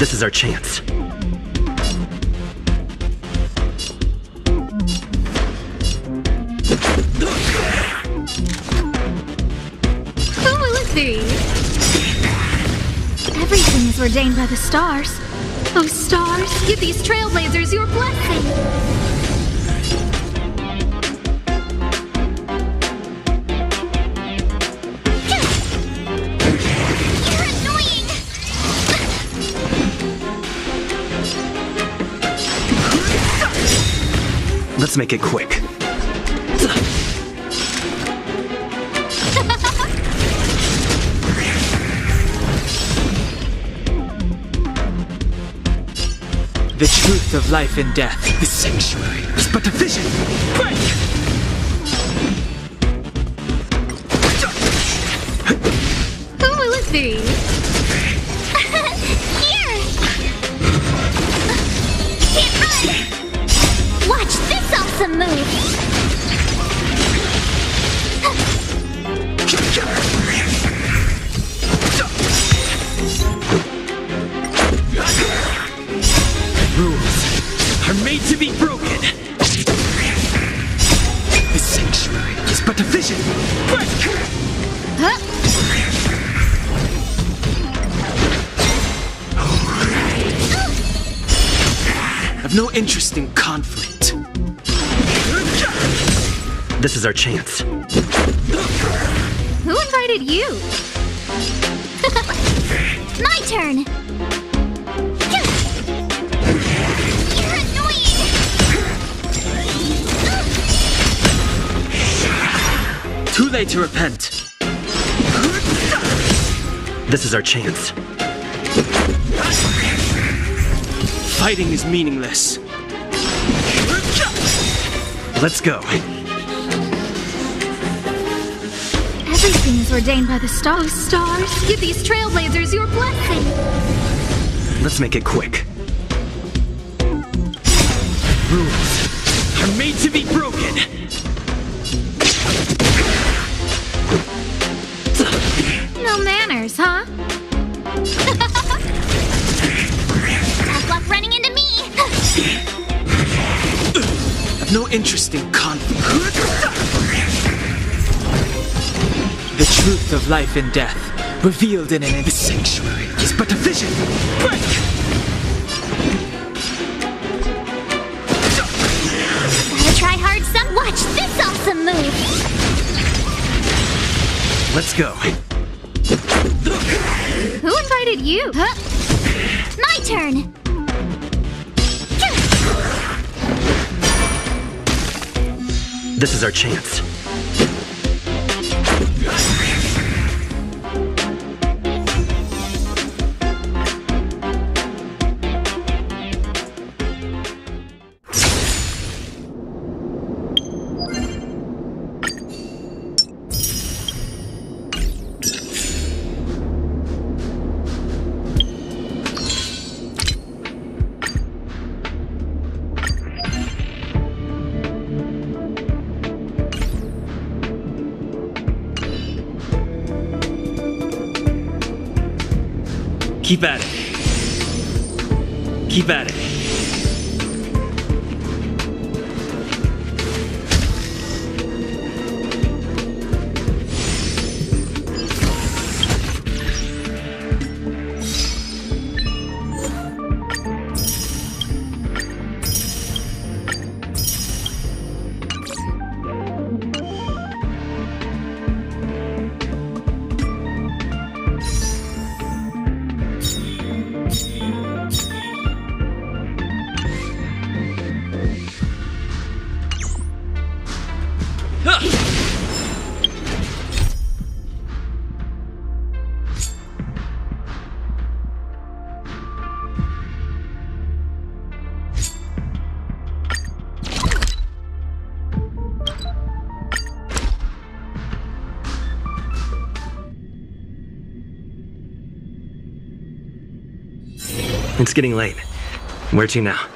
This is our chance. Who will it be? Everything is ordained by the stars. Oh, stars, give these trailblazers your blessing. You're annoying! Let's make it quick. The truth of life and death. The sanctuary is but a vision. Break! Who will it be? Here! Can't run! Watch this awesome move! Rules are made to be broken. The sanctuary is but a vision. Break! Huh? I've no interest in conflict. This is our chance. Who invited you? My turn! You're annoying! Too late to repent. This is our chance. Fighting is meaningless. Let's go. Everything is ordained by the stars. Oh, stars, give these trailblazers your blessing. Let's make it quick. Rules are made to be broken. No manners, huh? Tough luck running into me. I've no interest in conflict. The truth of life and death. Revealed in an The sanctuary is but a vision. Break! Gotta try hard some. Watch this awesome move. Let's go. Who invited you? Huh? My turn. This is our chance. Keep at it. Keep at it. It's getting late. Where to now?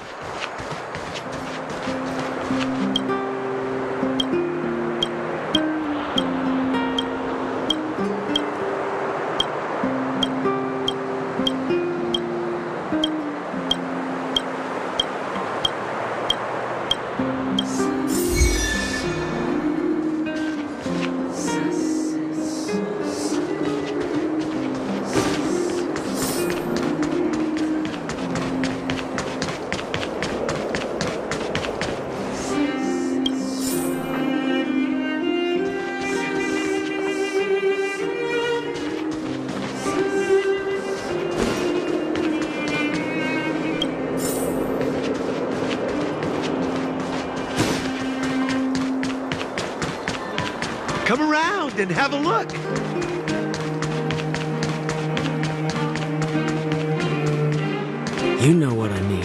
Come around and have a look. You know what I mean.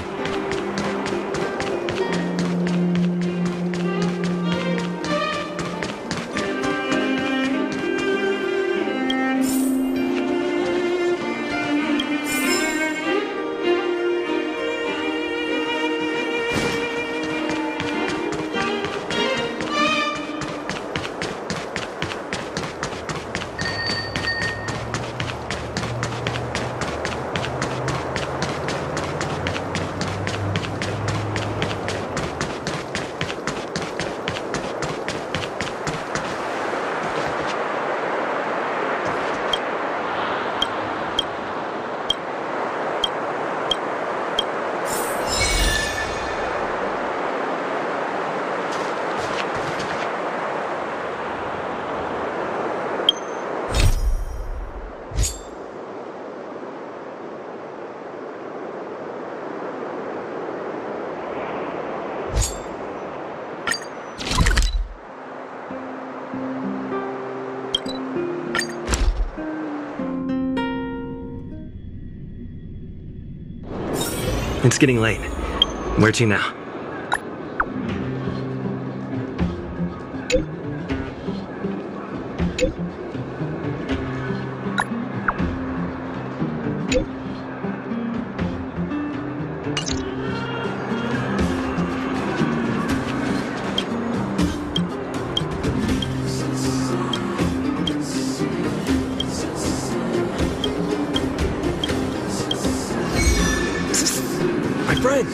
It's getting late. Where to now? My friend!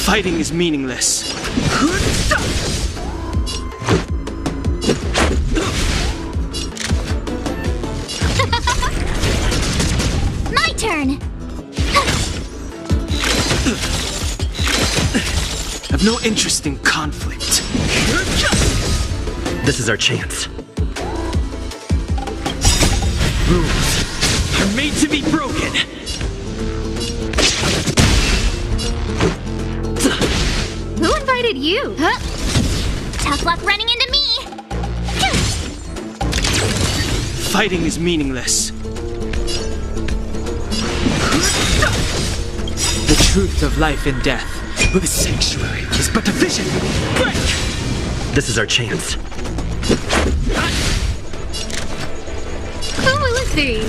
Fighting is meaningless. My turn! I've no interest in conflict. This is our chance. Rules are made to be broken. Who invited you? Huh? Tough luck running into me! Fighting is meaningless. The truth of life and death. The sanctuary is but a vision. Break! This is our chance. Who will it be?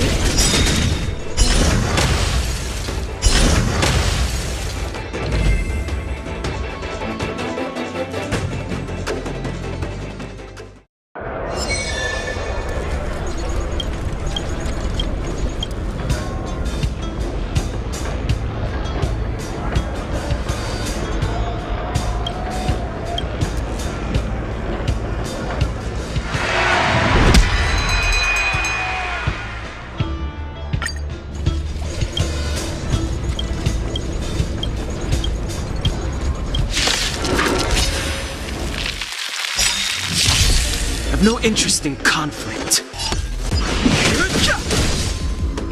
I've no interest in conflict.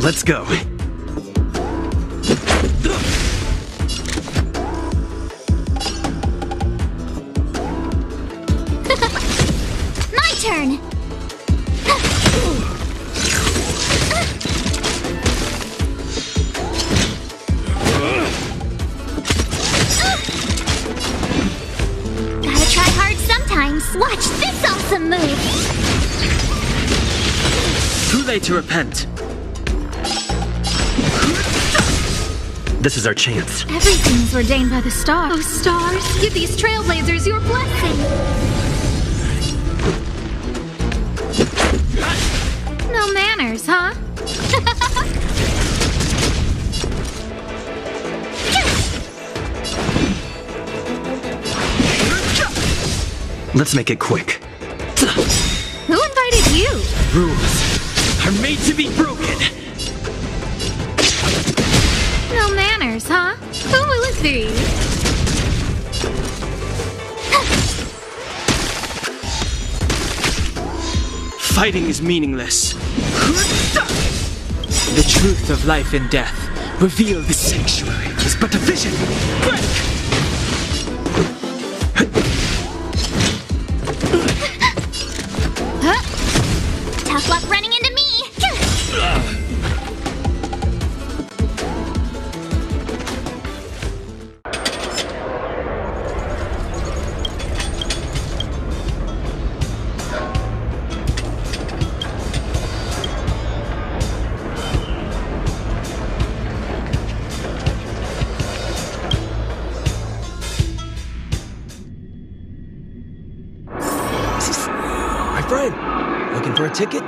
Let's go. My turn! Gotta try hard sometimes. Watch this awesome move! Too late to repent. This is our chance. Everything is ordained by the stars. Oh, stars, give these trailblazers your blessing! No manners, huh? Let's make it quick. Who invited you? Rules are made to be broken. No manners, huh? Who will it be? Fighting is meaningless. The truth of life and death. Reveal the sanctuary is but a vision. Break! Tough luck running into me! My friend, looking for a ticket?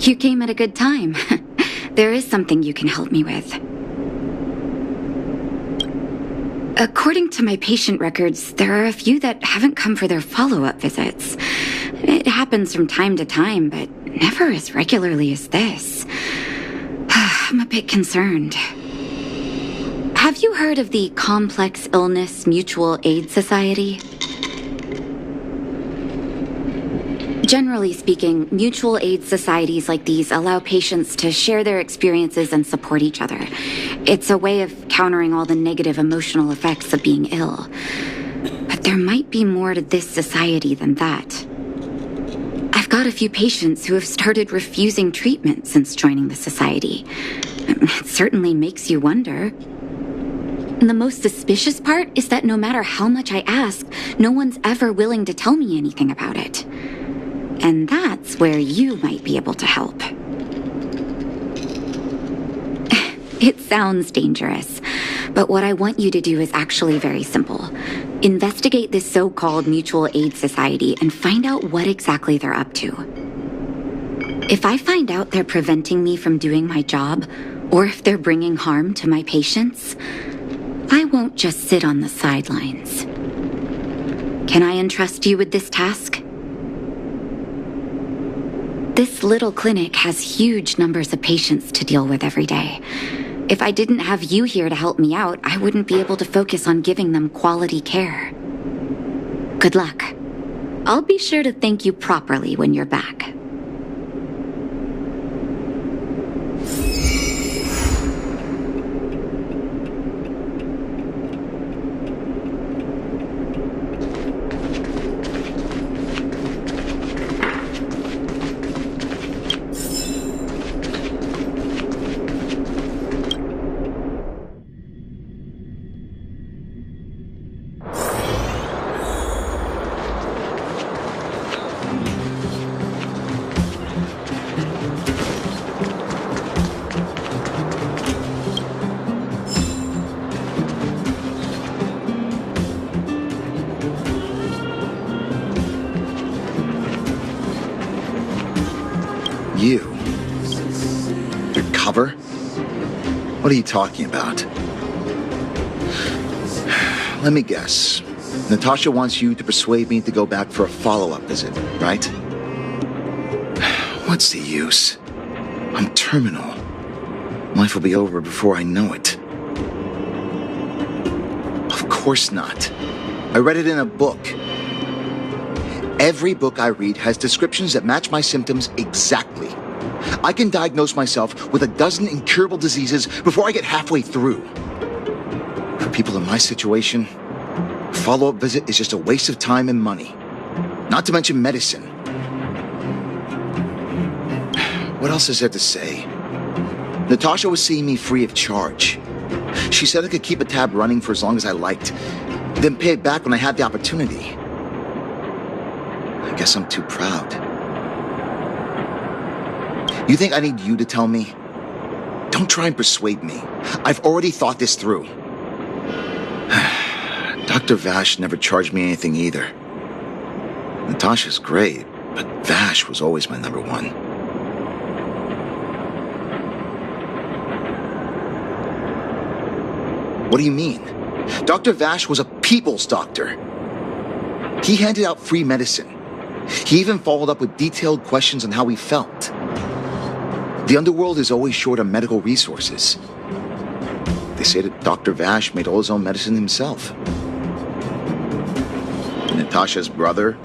You came at a good time. There is something you can help me with. According to my patient records, there are a few that haven't come for their follow-up visits. It happens from time to time, but never as regularly as this. I'm a bit concerned. Have you heard of the Complex Illness Mutual Aid Society? Generally speaking, mutual aid societies like these allow patients to share their experiences and support each other. It's a way of countering all the negative emotional effects of being ill. But there might be more to this society than that. I've got a few patients who have started refusing treatment since joining the society. It certainly makes you wonder. And the most suspicious part is that no matter how much I ask, no one's ever willing to tell me anything about it. And that's where you might be able to help. It sounds dangerous, but what I want you to do is actually very simple. Investigate this so-called mutual aid society and find out what exactly they're up to. If I find out they're preventing me from doing my job, or if they're bringing harm to my patients, I won't just sit on the sidelines. Can I entrust you with this task? This little clinic has huge numbers of patients to deal with every day. If I didn't have you here to help me out, I wouldn't be able to focus on giving them quality care. Good luck. I'll be sure to thank you properly when you're back. You? Your cover? What are you talking about? Let me guess. Natasha wants you to persuade me to go back for a follow-up visit, right? What's the use? I'm terminal. Life will be over before I know it. Of course not. I read it in a book. Every book I read has descriptions that match my symptoms exactly. I can diagnose myself with a dozen incurable diseases before I get halfway through. For people in my situation, a follow-up visit is just a waste of time and money. Not to mention medicine. What else is there to say? Natasha was seeing me free of charge. She said I could keep a tab running for as long as I liked, then pay it back when I had the opportunity. I guess I'm too proud. You think I need you to tell me? Don't try and persuade me. I've already thought this through. Dr. Vash never charged me anything either. Natasha's great, but Vash was always my number one. What do you mean? Dr. Vash was a people's doctor. He handed out free medicine. He even followed up with detailed questions on how he felt. The underworld is always short on medical resources. They say that Dr. Vash made all his own medicine himself. Natasha's brother,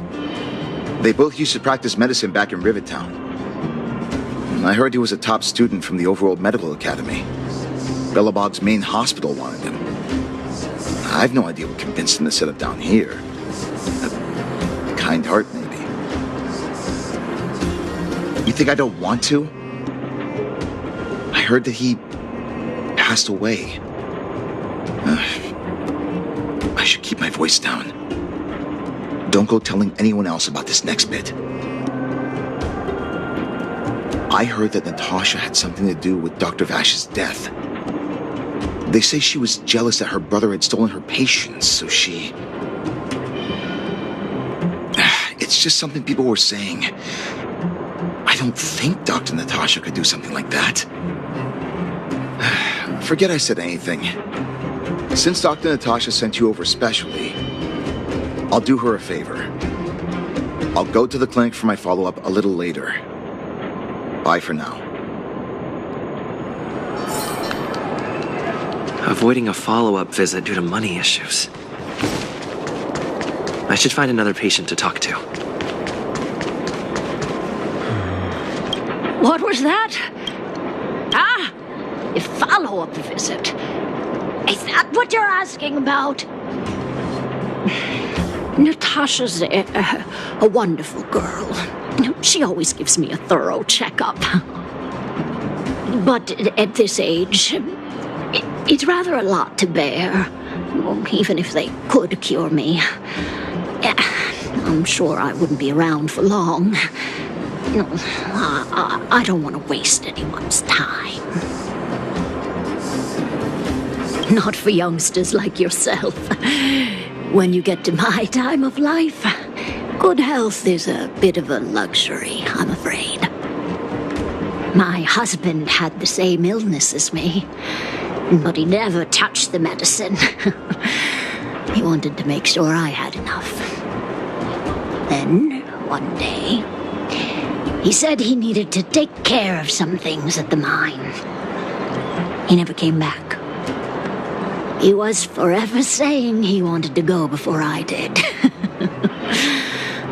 they both used to practice medicine back in Rivertown. I heard he was a top student from the Overworld Medical Academy. Belobog's main hospital wanted him. I've no idea what convinced him to set up down here. A kind heart, maybe. You think I don't want to? I heard that he passed away. I should keep my voice down. Don't go telling anyone else about this next bit. I heard that Natasha had something to do with Dr. Vash's death. They say she was jealous that her brother had stolen her patients, so she... It's just something people were saying. I don't think Dr. Natasha could do something like that. Forget I said anything. Since Dr. Natasha sent you over specially, I'll do her a favor. I'll go to the clinic for my follow-up a little later. Bye for now. Avoiding a follow-up visit due to money issues. I should find another patient to talk to. What was that? Ah, a follow-up visit. Is that what you're asking about? Natasha's a wonderful girl. She always gives me a thorough checkup. But at this age, it's rather a lot to bear. Even if they could cure me, I'm sure I wouldn't be around for long. No, I don't want to waste anyone's time. Not for youngsters like yourself. When you get to my time of life, good health is a bit of a luxury, I'm afraid. My husband had the same illness as me, but he never touched the medicine. He wanted to make sure I had enough. Then, one day, he said he needed to take care of some things at the mine. He never came back. He was forever saying he wanted to go before I did.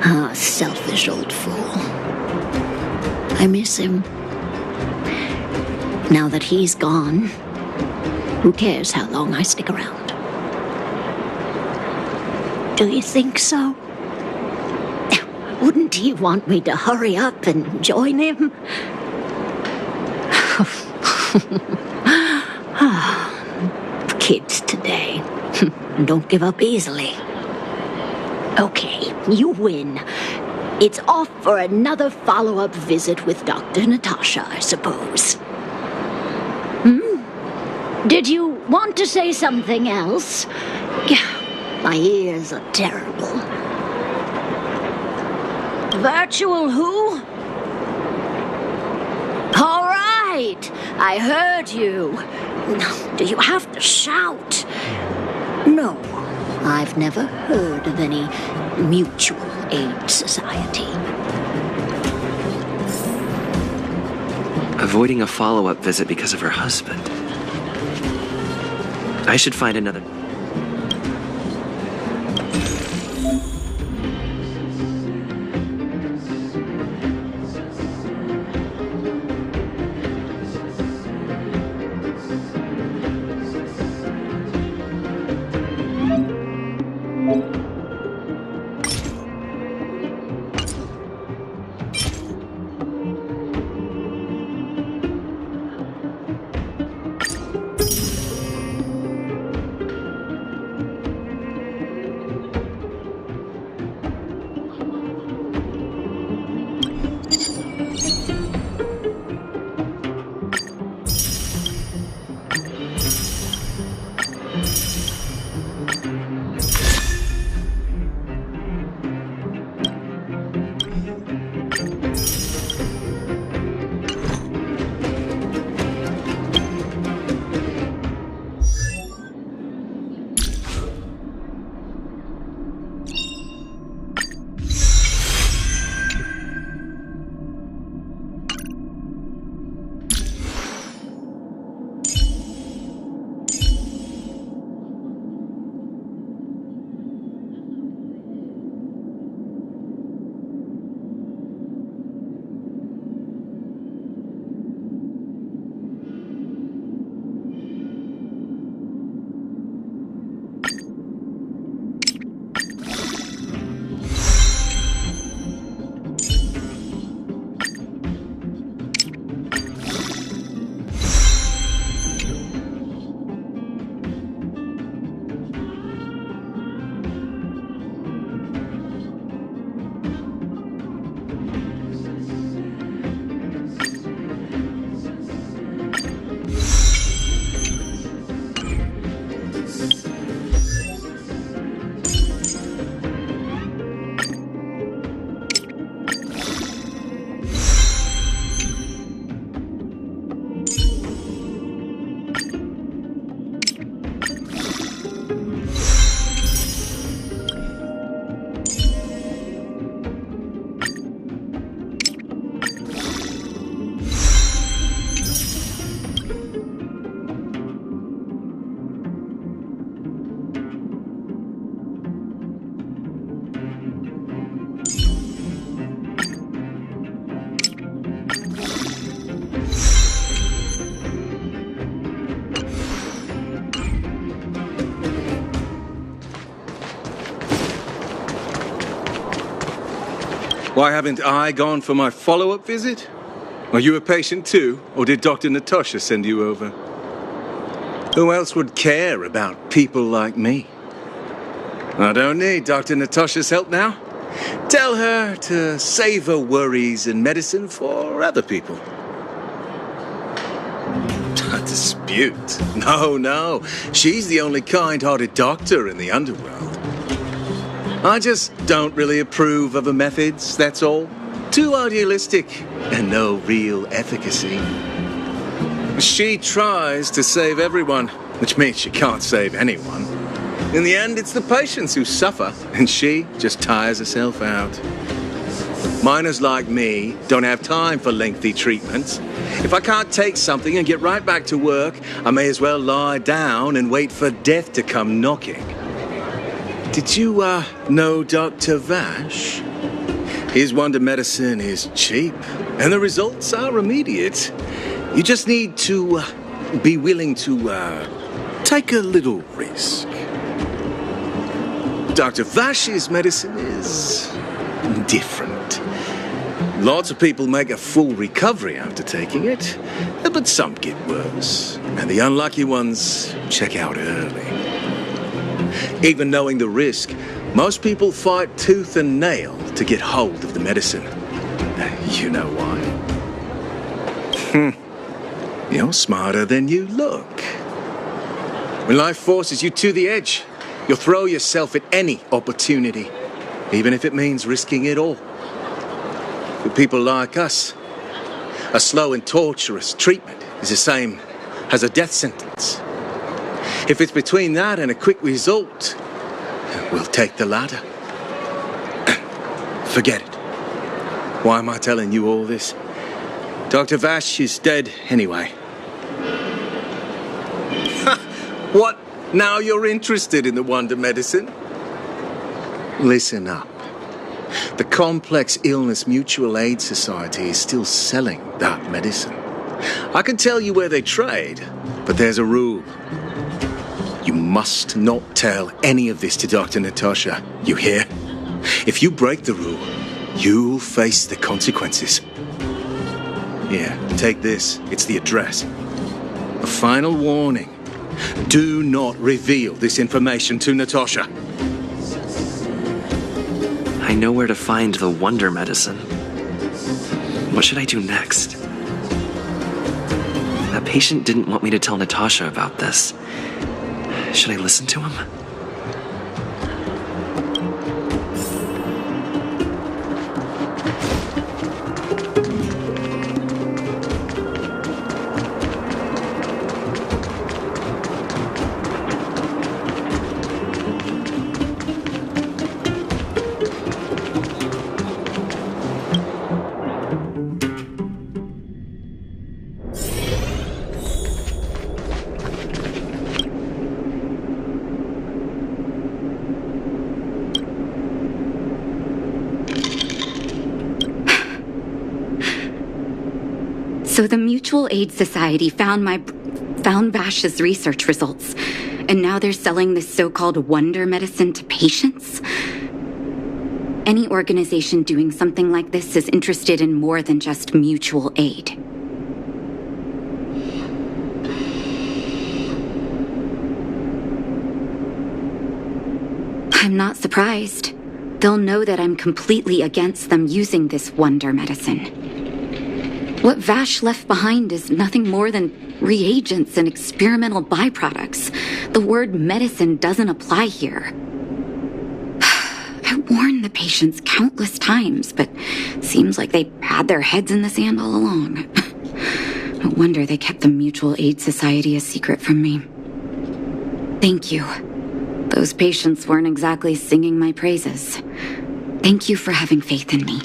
Ah, selfish old fool. I miss him. Now that he's gone, who cares how long I stick around? Do you think so? Wouldn't he want me to hurry up and join him? Kids today don't give up easily. Okay, you win. It's off for another follow-up visit with Dr. Natasha, I suppose. Did you want to say something else? My ears are terrible. Virtual who? All right, I heard you. Do you have to shout? No, I've never heard of any mutual aid society. Avoiding a follow-up visit because of her husband. I should find another... Why haven't I gone for my follow-up visit? Are you a patient too, or did Dr. Natasha send you over? Who else would care about people like me? I don't need Dr. Natasha's help now. Tell her to save her worries and medicine for other people. A dispute? No. She's the only kind-hearted doctor in the underworld. I just don't really approve of her methods, that's all. Too idealistic and no real efficacy. She tries to save everyone, which means she can't save anyone. In the end, it's the patients who suffer, and she just tires herself out. Miners like me don't have time for lengthy treatments. If I can't take something and get right back to work, I may as well lie down and wait for death to come knocking. Did you, know Dr. Vash? His wonder medicine is cheap, and the results are immediate. You just need to be willing to take a little risk. Dr. Vash's medicine is different. Lots of people make a full recovery after taking it, but some get worse, and the unlucky ones check out early. Even knowing the risk, most people fight tooth and nail to get hold of the medicine. You know why? You're smarter than you look. When life forces you to the edge, you'll throw yourself at any opportunity, even if it means risking it all. For people like us, a slow and torturous treatment is the same as a death sentence. If it's between that and a quick result, we'll take the latter. Forget it. Why am I telling you all this? Dr. Vash is dead anyway. What? Now you're interested in the wonder medicine? Listen up. The Complex Illness Mutual Aid Society is still selling that medicine. I can tell you where they trade, but there's a rule. You must not tell any of this to Dr. Natasha, you hear? If you break the rule, you'll face the consequences. Here, take this. It's the address. A final warning. Do not reveal this information to Natasha. I know where to find the wonder medicine. What should I do next? That patient didn't want me to tell Natasha about this. Should I listen to him? So the Mutual Aid Society found Vash's research results, and now they're selling this so-called wonder medicine to patients? Any organization doing something like this is interested in more than just mutual aid. I'm not surprised. They'll know that I'm completely against them using this wonder medicine. What Vash left behind is nothing more than reagents and experimental byproducts. The word medicine doesn't apply here. I warned the patients countless times, but it seems like they had their heads in the sand all along. No wonder they kept the Mutual Aid Society a secret from me. Thank you. Those patients weren't exactly singing my praises. Thank you for having faith in me.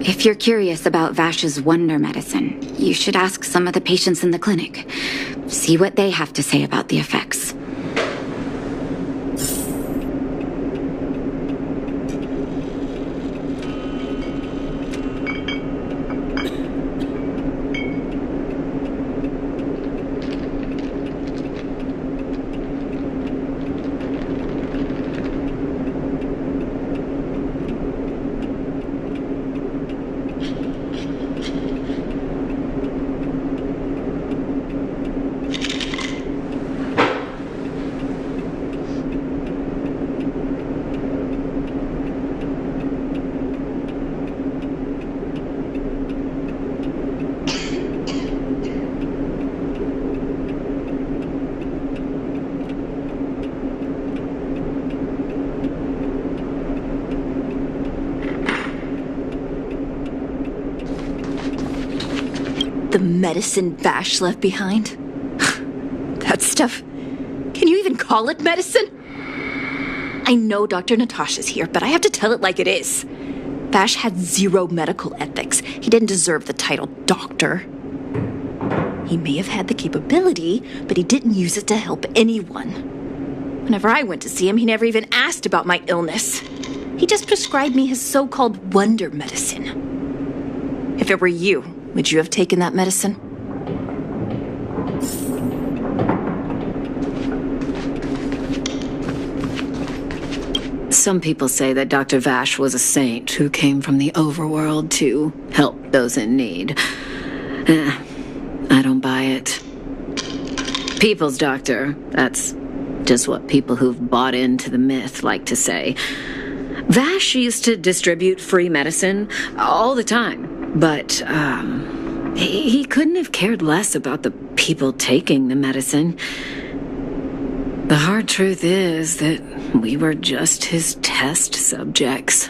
If you're curious about Vash's wonder medicine, you should ask some of the patients in the clinic. See what they have to say about the effects. medicine Vash left behind? That stuff. Can you even call it medicine? I know Dr. Natasha's here, but I have to tell it like it is. Vash had zero medical ethics. He didn't deserve the title doctor. He may have had the capability, but he didn't use it to help anyone. Whenever I went to see him, he never even asked about my illness. He just prescribed me his so-called wonder medicine. If it were you, would you have taken that medicine? Some people say that Dr. Vash was a saint who came from the overworld to help those in need. I don't buy it. People's doctor, that's just what people who've bought into the myth like to say. Vash used to distribute free medicine all the time, but he couldn't have cared less about the people taking the medicine. The hard truth is that we were just his test subjects.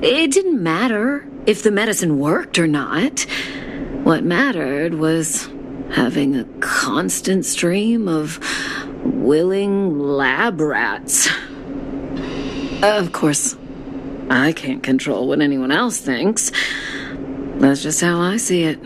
It didn't matter if the medicine worked or not. What mattered was having a constant stream of willing lab rats. Of course, I can't control what anyone else thinks. That's just how I see it.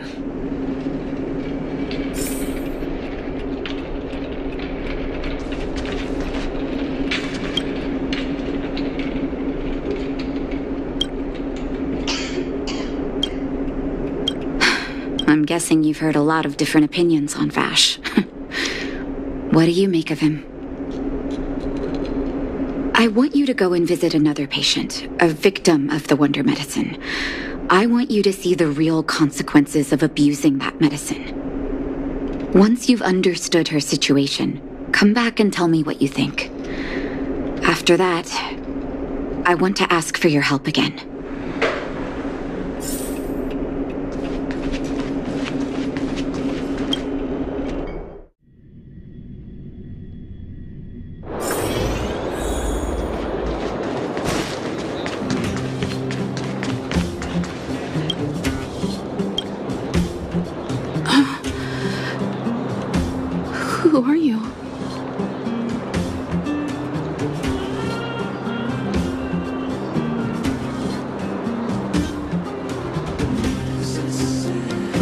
I'm guessing you've heard a lot of different opinions on Vash. What do you make of him? I want you to go and visit another patient, a victim of the wonder medicine. I want you to see the real consequences of abusing that medicine. Once you've understood her situation, come back and tell me what you think. After that, I want to ask for your help again. Who are you?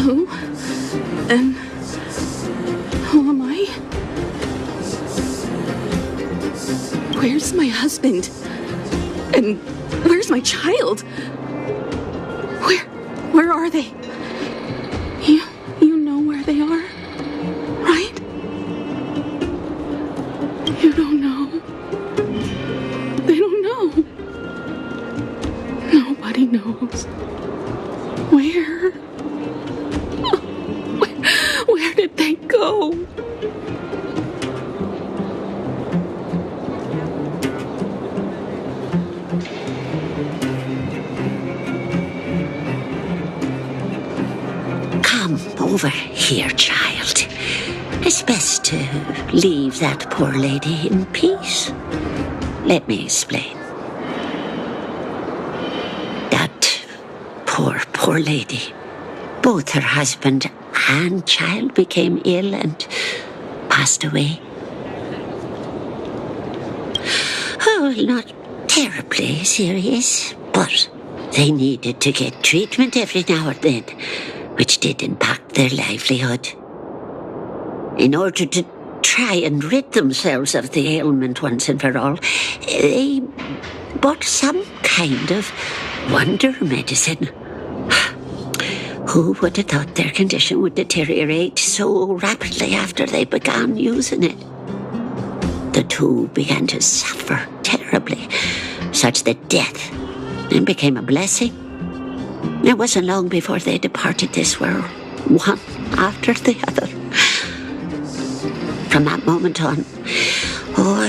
Who? And who am I? Where's my husband? And where's my child? Where are they? You know where they are, right? You don't know. They don't know. Nobody knows. Where? Where did they go? Come over here, child. It's best to leave that poor lady in peace. Let me explain. That poor lady. Both her husband and child became ill and passed away. Oh, not terribly serious, but they needed to get treatment every now and then, which did impact their livelihood. In order to try and rid themselves of the ailment once and for all, they bought some kind of wonder medicine. Who would have thought their condition would deteriorate so rapidly after they began using it? The two began to suffer terribly, such that death then became a blessing. It wasn't long before they departed this world, one after the other. From that moment on,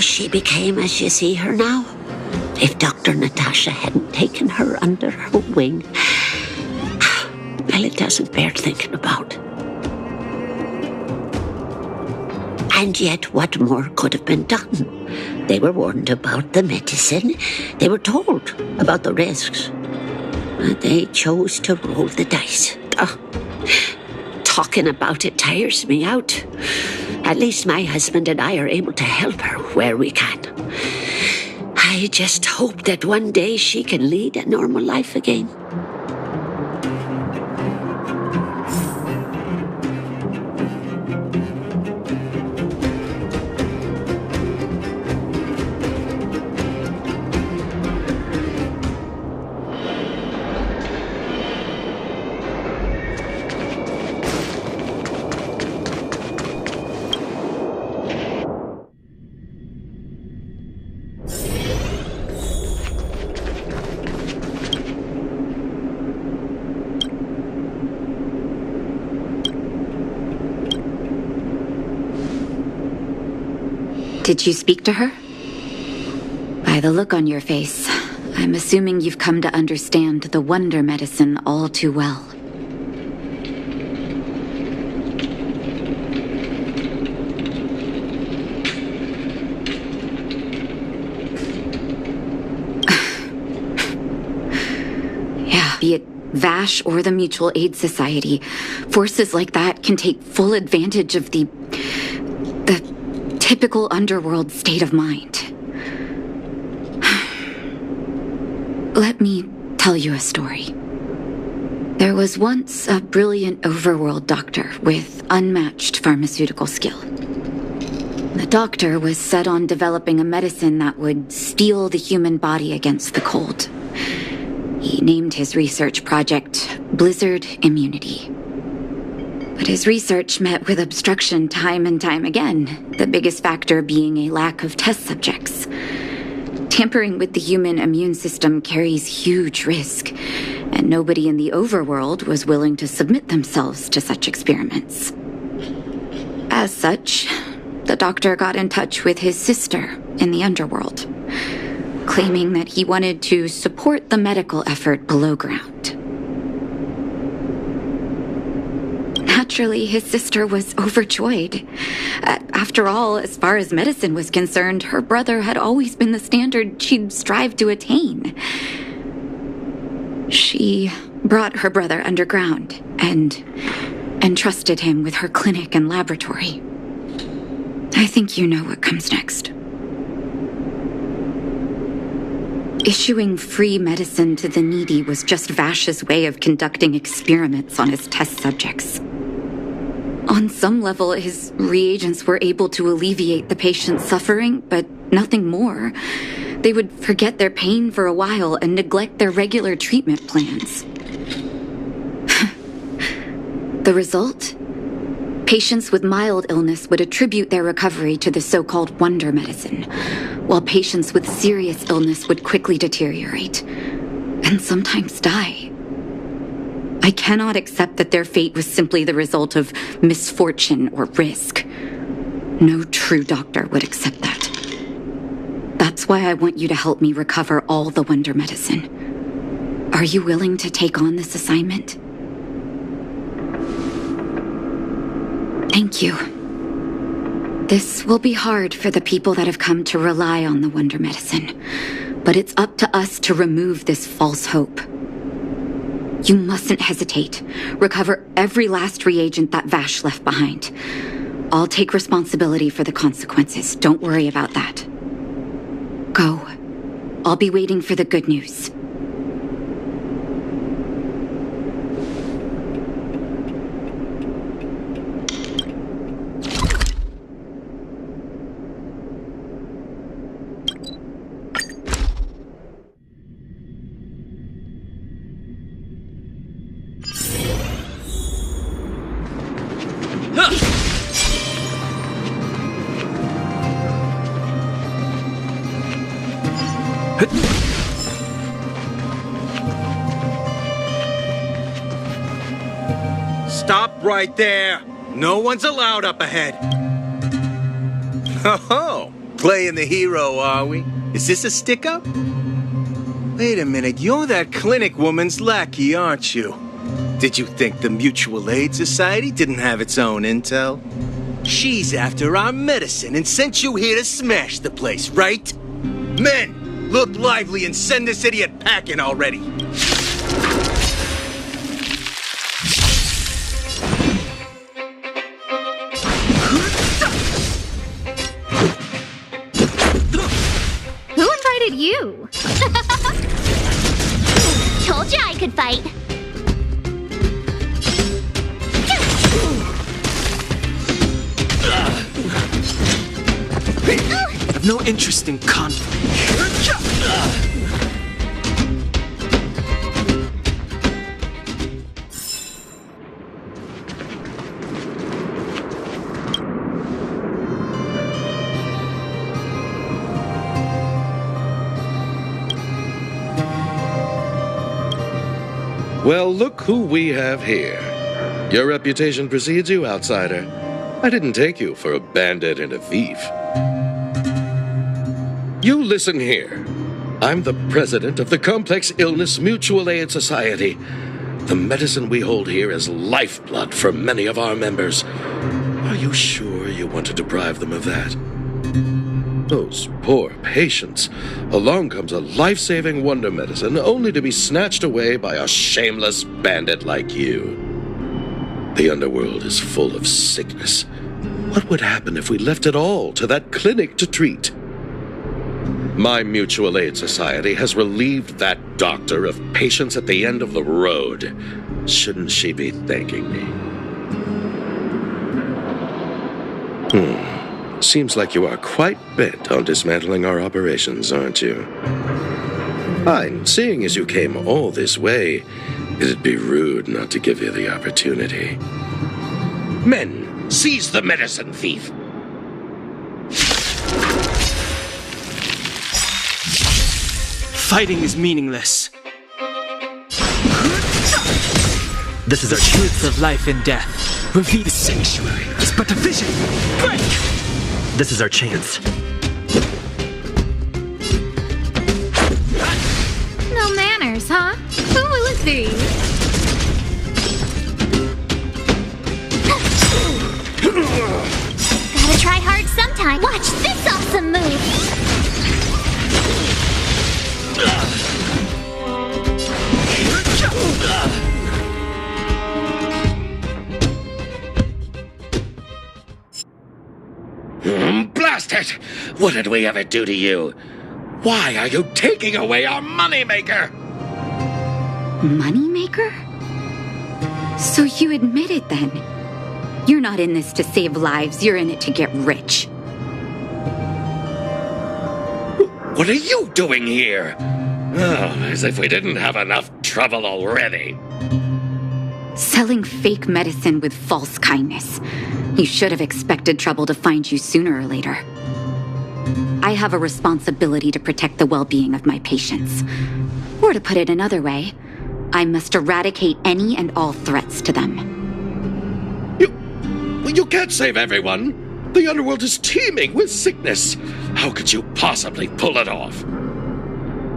she became as you see her now. If Dr. Natasha hadn't taken her under her wing, well, it doesn't bear thinking about. And yet, what more could have been done? They were warned about the medicine. They were told about the risks. They chose to roll the dice. talking about it tires me out. At least my husband and I are able to help her where we can. I just hope that one day she can lead a normal life again. Did you speak to her? By the look on your face, I'm assuming you've come to understand the wonder medicine all too well. Yeah, be it Vash or the Mutual Aid Society, forces like that can take full advantage of the typical underworld state of mind. Let me tell you a story. There was once a brilliant overworld doctor with unmatched pharmaceutical skill. The doctor was set on developing a medicine that would steel the human body against the cold. He named his research project Blizzard Immunity. But his research met with obstruction time and time again, the biggest factor being a lack of test subjects. Tampering with the human immune system carries huge risk, and nobody in the overworld was willing to submit themselves to such experiments. As such, the doctor got in touch with his sister in the underworld, claiming that he wanted to support the medical effort below ground. Naturally, his sister was overjoyed. After all, as far as medicine was concerned, her brother had always been the standard she'd strive to attain. She brought her brother underground and entrusted him with her clinic and laboratory. I think you know what comes next. Issuing free medicine to the needy was just Vash's way of conducting experiments on his test subjects. On some level, his reagents were able to alleviate the patient's suffering, but nothing more. They would forget their pain for a while and neglect their regular treatment plans. The result? Patients with mild illness would attribute their recovery to the so-called wonder medicine, while patients with serious illness would quickly deteriorate, and sometimes die. I cannot accept that their fate was simply the result of misfortune or risk. No true doctor would accept that. That's why I want you to help me recover all the wonder medicine. Are you willing to take on this assignment? Thank you. This will be hard for the people that have come to rely on the wonder medicine, but it's up to us to remove this false hope. You mustn't hesitate. Recover every last reagent that Vash left behind. I'll take responsibility for the consequences. Don't worry about that. Go. I'll be waiting for the good news. Stop right there! No one's allowed up ahead! Oh, playing the hero, are we? Is this a stick-up? Wait a minute, you're that clinic woman's lackey, aren't you? Did you think the Mutual Aid Society didn't have its own intel? She's after our medicine and sent you here to smash the place, right? Men, look lively and send this idiot packing already! too. Told you I could fight. I have no interest in conflict. Well, look who we have here. Your reputation precedes you, outsider. I didn't take you for a bandit and a thief. You listen here. I'm the president of the Complex Illness Mutual Aid Society. The medicine we hold here is lifeblood for many of our members. Are you sure you want to deprive them of that? Those poor patients. Along comes a life-saving wonder medicine only to be snatched away by a shameless bandit like you. The underworld is full of sickness. What would happen if we left it all to that clinic to treat? My mutual aid society has relieved that doctor of patients at the end of the road. Shouldn't she be thanking me? Seems like you are quite bent on dismantling our operations, aren't you? Fine. Seeing as you came all this way, it'd be rude not to give you the opportunity. Men, seize the medicine thief! Fighting is meaningless. This is our truth of life and death. Reveal the sanctuary is but a vision. Break! This is our chance. No manners, huh? Who is thee? Gotta try hard sometime. Watch this awesome move. Blast it! What did we ever do to you? Why are you taking away our moneymaker? Moneymaker? So you admit it then? You're not in this to save lives, you're in it to get rich. What are you doing here? Oh, as if we didn't have enough trouble already. Selling fake medicine with false kindness. You should have expected trouble to find you sooner or later. I have a responsibility to protect the well-being of my patients. Or to put it another way, I must eradicate any and all threats to them. You can't save everyone. The underworld is teeming with sickness. How could you possibly pull it off?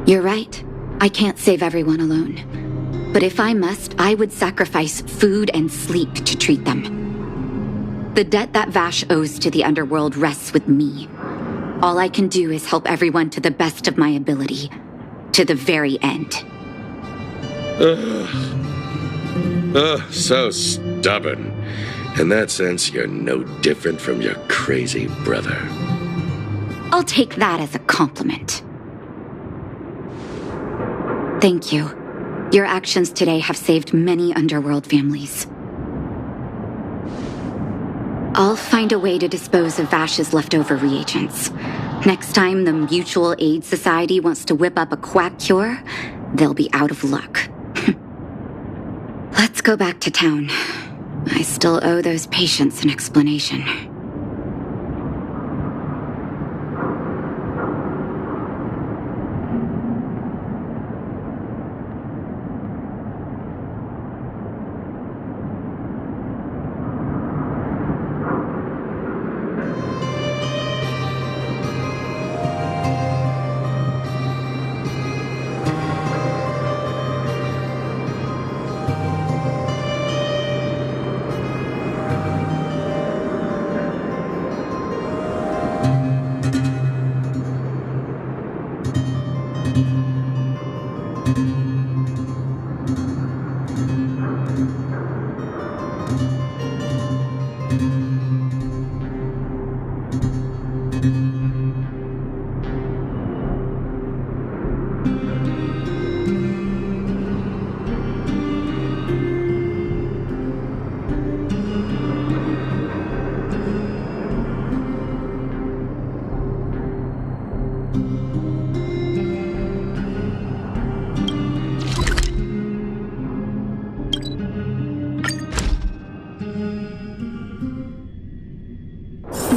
You're right. I can't save everyone alone. But if I must, I would sacrifice food and sleep to treat them. The debt that Vash owes to the underworld rests with me. All I can do is help everyone to the best of my ability. To the very end. So stubborn. In that sense, you're no different from your crazy brother. I'll take that as a compliment. Thank you. Your actions today have saved many underworld families. I'll find a way to dispose of Vash's leftover reagents. Next time the Mutual Aid Society wants to whip up a quack cure, they'll be out of luck. Let's go back to town. I still owe those patients an explanation.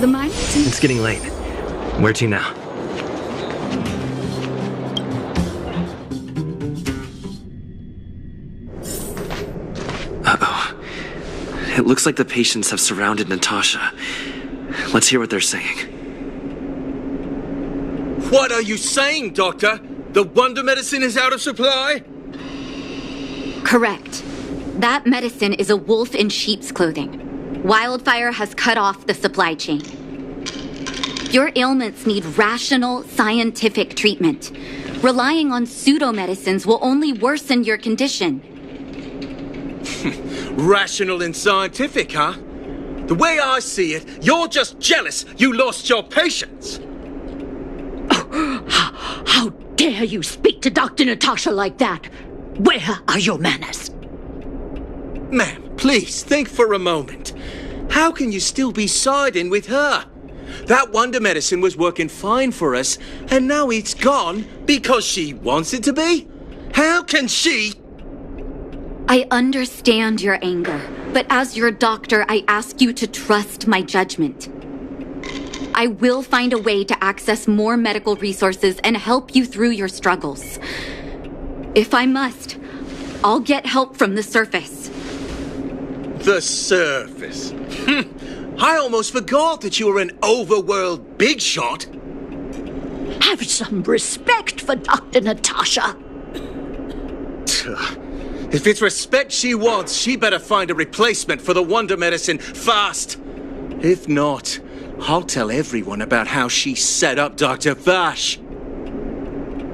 The mine? It's getting late. Where to now? Uh-oh. It looks like the patients have surrounded Natasha. Let's hear what they're saying. What are you saying, Doctor? The wonder medicine is out of supply? Correct. That medicine is a wolf in sheep's clothing. Wildfire has cut off the supply chain. Your ailments need rational, scientific treatment. Relying on pseudo-medicines will only worsen your condition. Rational and scientific, huh? The way I see it, you're just jealous you lost your patients. How dare you speak to Dr. Natasha like that? Where are your manners? Ma'am, please think for a moment. How can you still be siding with her? That wonder medicine was working fine for us, and now it's gone because she wants it to be? How can she? I understand your anger, but as your doctor, I ask you to trust my judgment. I will find a way to access more medical resources and help you through your struggles. If I must, I'll get help from the surface. The surface? I almost forgot that you were an overworld big shot. Have some respect for Dr. Natasha. If it's respect she wants, she better find a replacement for the wonder medicine fast. If not, I'll tell everyone about how she set up Dr. Vash.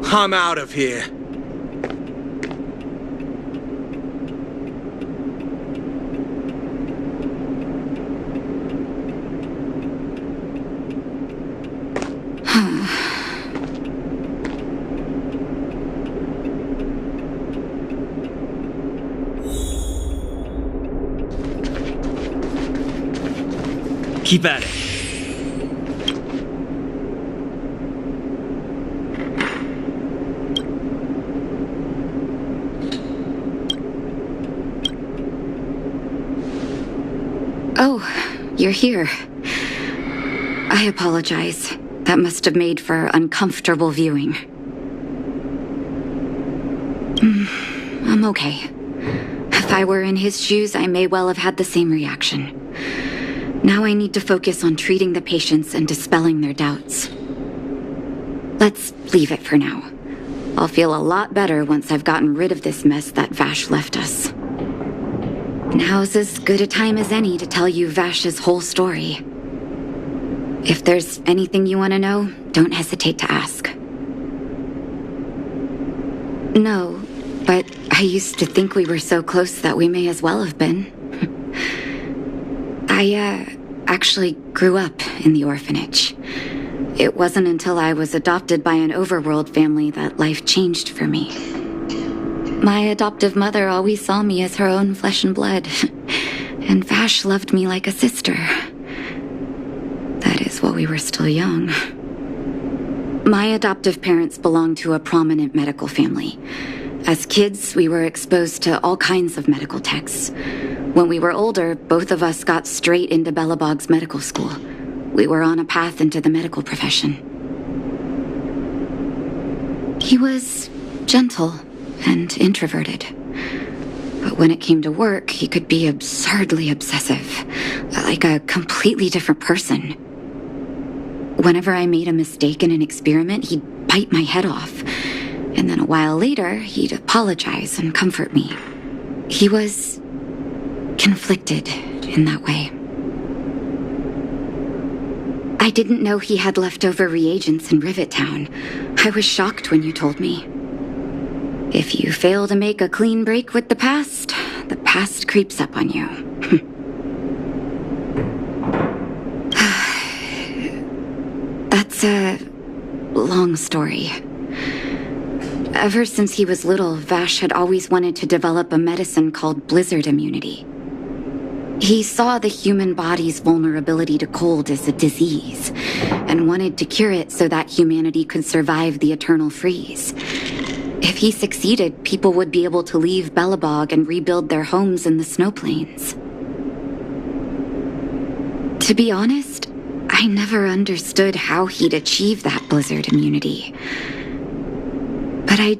I'm out of here. Keep at it. Oh, you're here. I apologize. That must have made for uncomfortable viewing. I'm okay. If I were in his shoes, I may well have had the same reaction. Now I need to focus on treating the patients and dispelling their doubts. Let's leave it for now. I'll feel a lot better once I've gotten rid of this mess that Vash left us. Now's as good a time as any to tell you Vash's whole story. If there's anything you want to know, don't hesitate to ask. No, but I used to think we were so close that we may as well have been. I actually grew up in the orphanage. It wasn't until I was adopted by an overworld family that life changed for me. My adoptive mother always saw me as her own flesh and blood, and Vash loved me like a sister. That is while we were still young. My adoptive parents belonged to a prominent medical family. As kids, we were exposed to all kinds of medical texts. When we were older, both of us got straight into Belobog's medical school. We were on a path into the medical profession. He was gentle and introverted. But when it came to work, he could be absurdly obsessive, like a completely different person. Whenever I made a mistake in an experiment, he'd bite my head off. And then a while later, he'd apologize and comfort me. He was conflicted in that way. I didn't know he had leftover reagents in Rivet Town. I was shocked when you told me. If you fail to make a clean break with the past creeps up on you. That's a long story. Ever since he was little, Vash had always wanted to develop a medicine called blizzard immunity. He saw the human body's vulnerability to cold as a disease, and wanted to cure it so that humanity could survive the eternal freeze. If he succeeded, people would be able to leave Belobog and rebuild their homes in the snow plains. To be honest, I never understood how he'd achieve that blizzard immunity. But I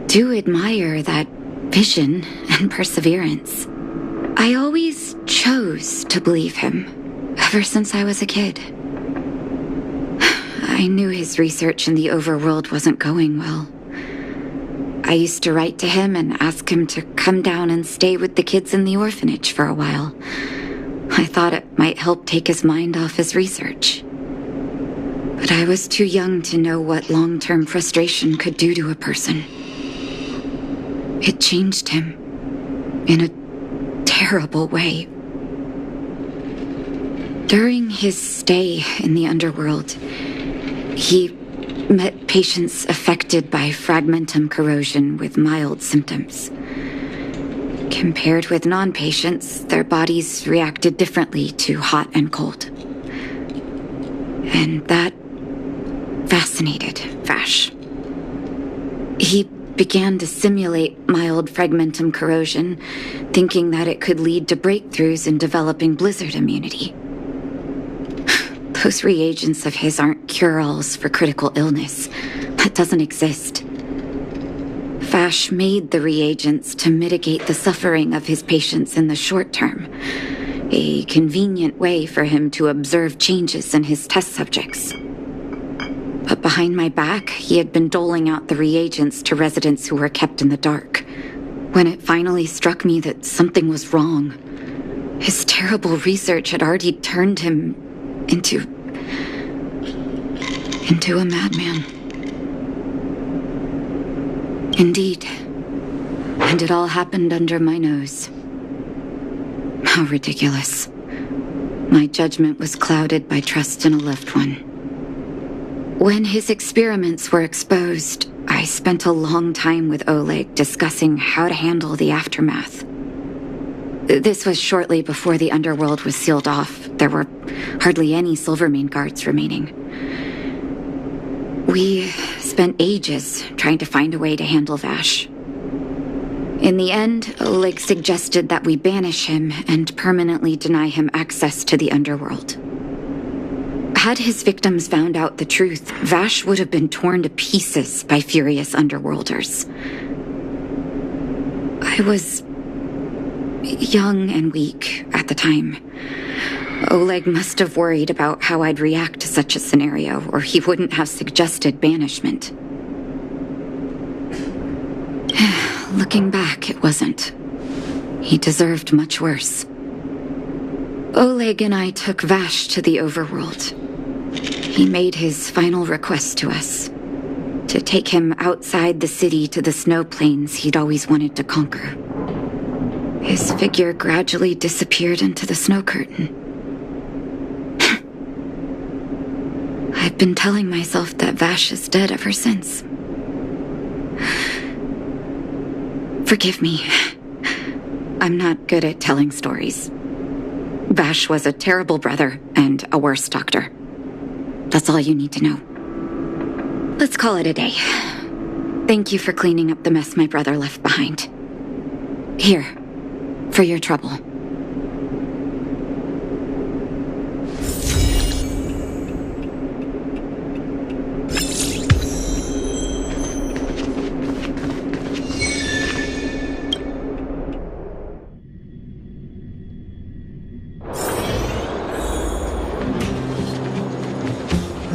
do admire that vision and perseverance. I always chose to believe him, ever since I was a kid. I knew his research in the overworld wasn't going well. I used to write to him and ask him to come down and stay with the kids in the orphanage for a while. I thought it might help take his mind off his research. But I was too young to know what long-term frustration could do to a person. It changed him in a terrible way. During his stay in the underworld, he met patients affected by fragmentum corrosion with mild symptoms. Compared with non-patients, their bodies reacted differently to hot and cold. And that fascinated Vash. He began to simulate mild fragmentum corrosion, thinking that it could lead to breakthroughs in developing blizzard immunity. Those reagents of his aren't cure-alls for critical illness. That doesn't exist. Vash made the reagents to mitigate the suffering of his patients in the short term. A convenient way for him to observe changes in his test subjects. But behind my back, he had been doling out the reagents to residents who were kept in the dark. When it finally struck me that something was wrong, his terrible research had already turned him into a madman. Indeed. And it all happened under my nose. How ridiculous. My judgment was clouded by trust in a loved one. When his experiments were exposed, I spent a long time with Oleg discussing how to handle the aftermath. This was shortly before the underworld was sealed off. There were hardly any Silvermane guards remaining. We spent ages trying to find a way to handle Vash. In the end, Oleg suggested that we banish him and permanently deny him access to the underworld. Had his victims found out the truth, Vash would have been torn to pieces by furious underworlders. I was young and weak at the time. Oleg must have worried about how I'd react to such a scenario, or he wouldn't have suggested banishment. Looking back, it wasn't. He deserved much worse. Oleg and I took Vash to the overworld. He made his final request to us, to take him outside the city to the snow plains he'd always wanted to conquer. His figure gradually disappeared into the snow curtain. I've been telling myself that Vash is dead ever since. Forgive me. I'm not good at telling stories. Vash was a terrible brother and a worse doctor. That's all you need to know. Let's call it a day. Thank you for cleaning up the mess my brother left behind. Here, for your trouble.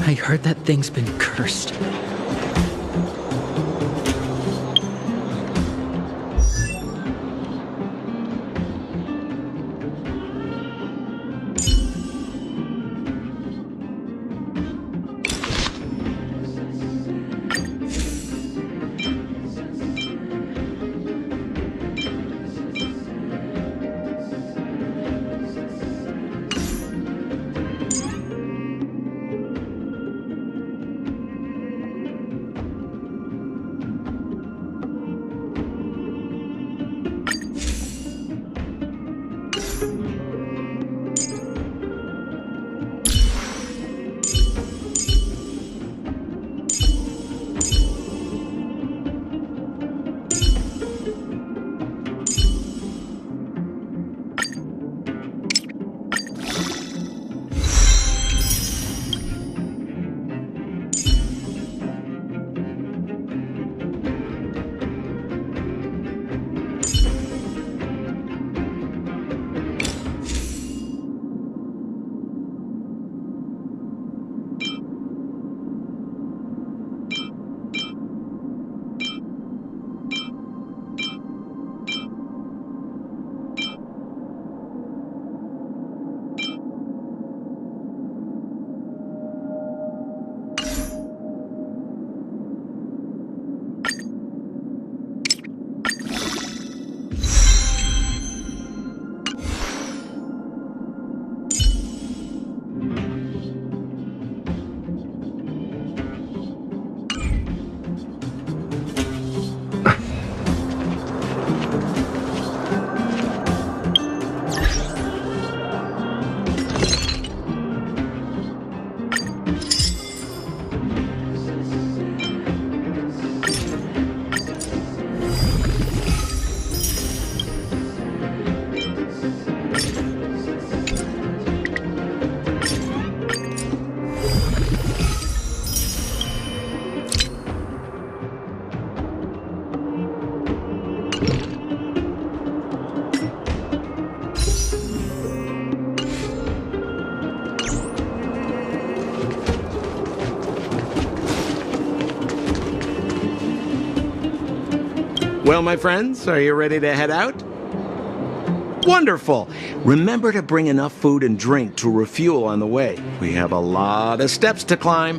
I heard that thing's been cursed. Well, my friends, are you ready to head out? Wonderful. Remember to bring enough food and drink to refuel on the way. We have a lot of steps to climb.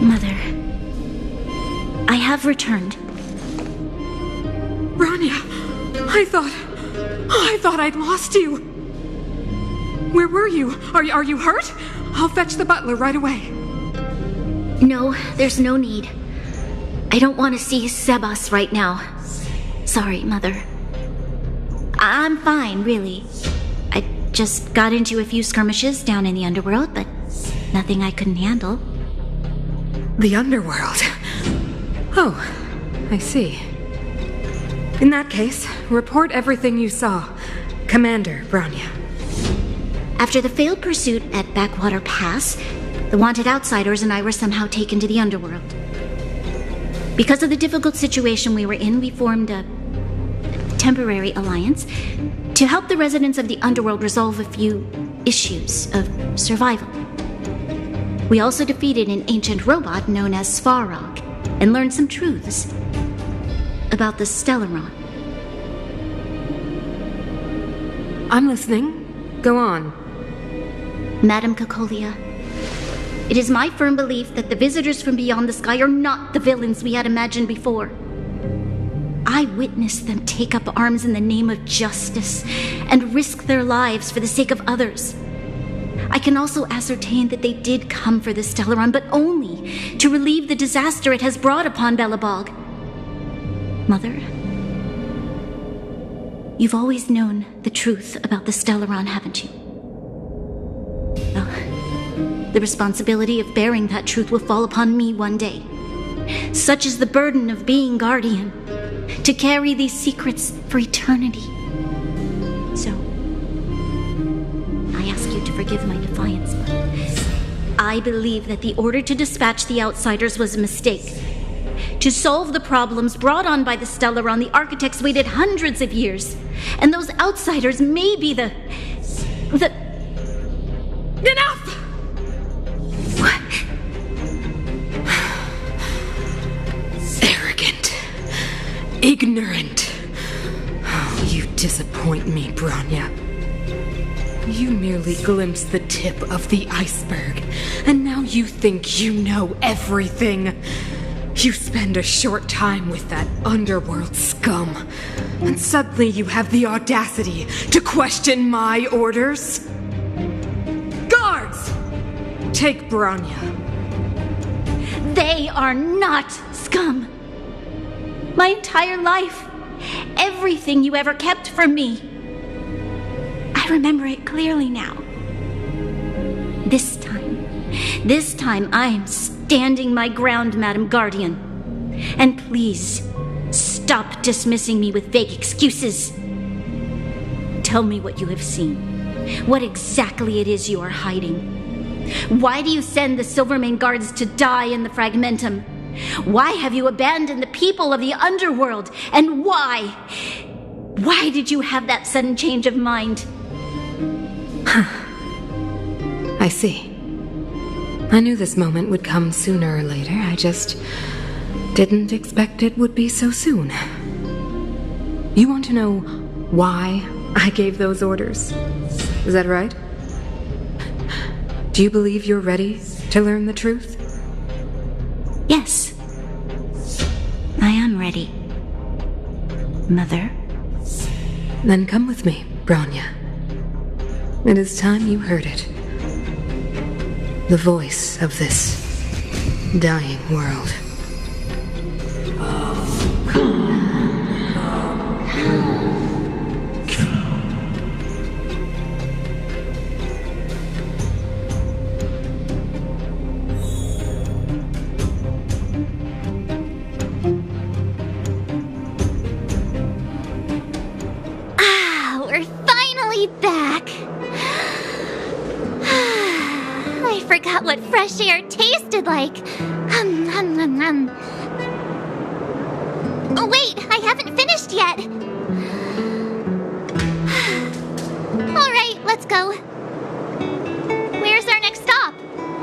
Mother, I have returned. Bronya, I thought I'd lost you. Where were you? Are you hurt? I'll fetch the butler right away. No, there's no need. I don't want to see Sebas right now. Sorry, Mother. I'm fine, really. I just got into a few skirmishes down in the underworld, but nothing I couldn't handle. The underworld? Oh, I see. In that case, report everything you saw. Commander Bronya. After the failed pursuit at Backwater Pass, the wanted outsiders and I were somehow taken to the underworld. Because of the difficult situation we were in, we formed a temporary alliance to help the residents of the underworld resolve a few issues of survival. We also defeated an ancient robot known as Svarog and learned some truths about the Stellaron. I'm listening. Go on. Madam Cocolia, it is my firm belief that the visitors from beyond the sky are not the villains we had imagined before. I witnessed them take up arms in the name of justice and risk their lives for the sake of others. I can also ascertain that they did come for the Stellaron, but only to relieve the disaster it has brought upon Belobog. Mother, you've always known the truth about the Stellaron, haven't you? Well, the responsibility of bearing that truth will fall upon me one day. Such is the burden of being guardian, to carry these secrets for eternity. So, I ask you to forgive my defiance, but I believe that the order to dispatch the outsiders was a mistake. To solve the problems brought on by the Stellaron, the architects waited hundreds of years. And those outsiders may be the... Enough! What? Arrogant. Ignorant. Oh, you disappoint me, Bronya. You merely glimpsed the tip of the iceberg, and now you think you know everything. You spend a short time with that underworld scum, and suddenly you have the audacity to question my orders? Guards! Take Bronya. They are not scum. My entire life, everything you ever kept from me. I remember it clearly now. This time I am standing my ground, Madam Guardian. And please, stop dismissing me with vague excuses. Tell me what you have seen. What exactly it is you are hiding. Why do you send the Silvermane guards to die in the Fragmentum? Why have you abandoned the people of the underworld? And why? Why did you have that sudden change of mind? I see. I knew this moment would come sooner or later. I just didn't expect it would be so soon. You want to know why I gave those orders? Is that right? Do you believe you're ready to learn the truth? Yes. I am ready. Mother? Then come with me, Bronya. It is time you heard it. The voice of this dying world. We're finally back. I forgot what fresh air tasted like. Oh, wait, I haven't finished yet. All right, let's go.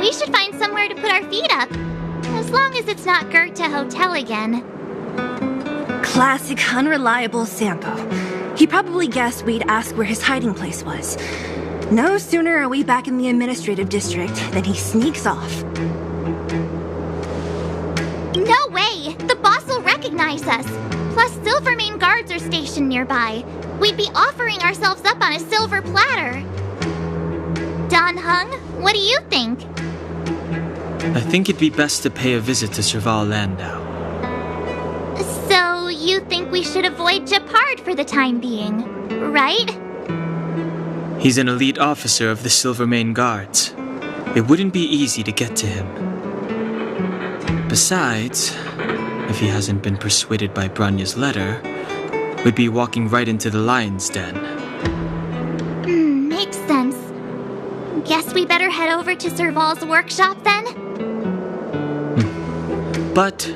We should find somewhere to put our feet up. As long as it's not Goethe Hotel again. Classic unreliable Sampo. He probably guessed we'd ask where his hiding place was. No sooner are we back in the administrative district than he sneaks off. No way! The boss will recognize us. Plus, Silvermane guards are stationed nearby. We'd be offering ourselves up on a silver platter. Dan Heng, what do you think? I think it'd be best to pay a visit to Serval Landau. So, you think we should avoid Gepard for the time being, right? He's an elite officer of the Silvermane Guards. It wouldn't be easy to get to him. Besides, if he hasn't been persuaded by Branya's letter, we'd be walking right into the lion's den. Makes sense. Guess we better head over to Serval's workshop then? But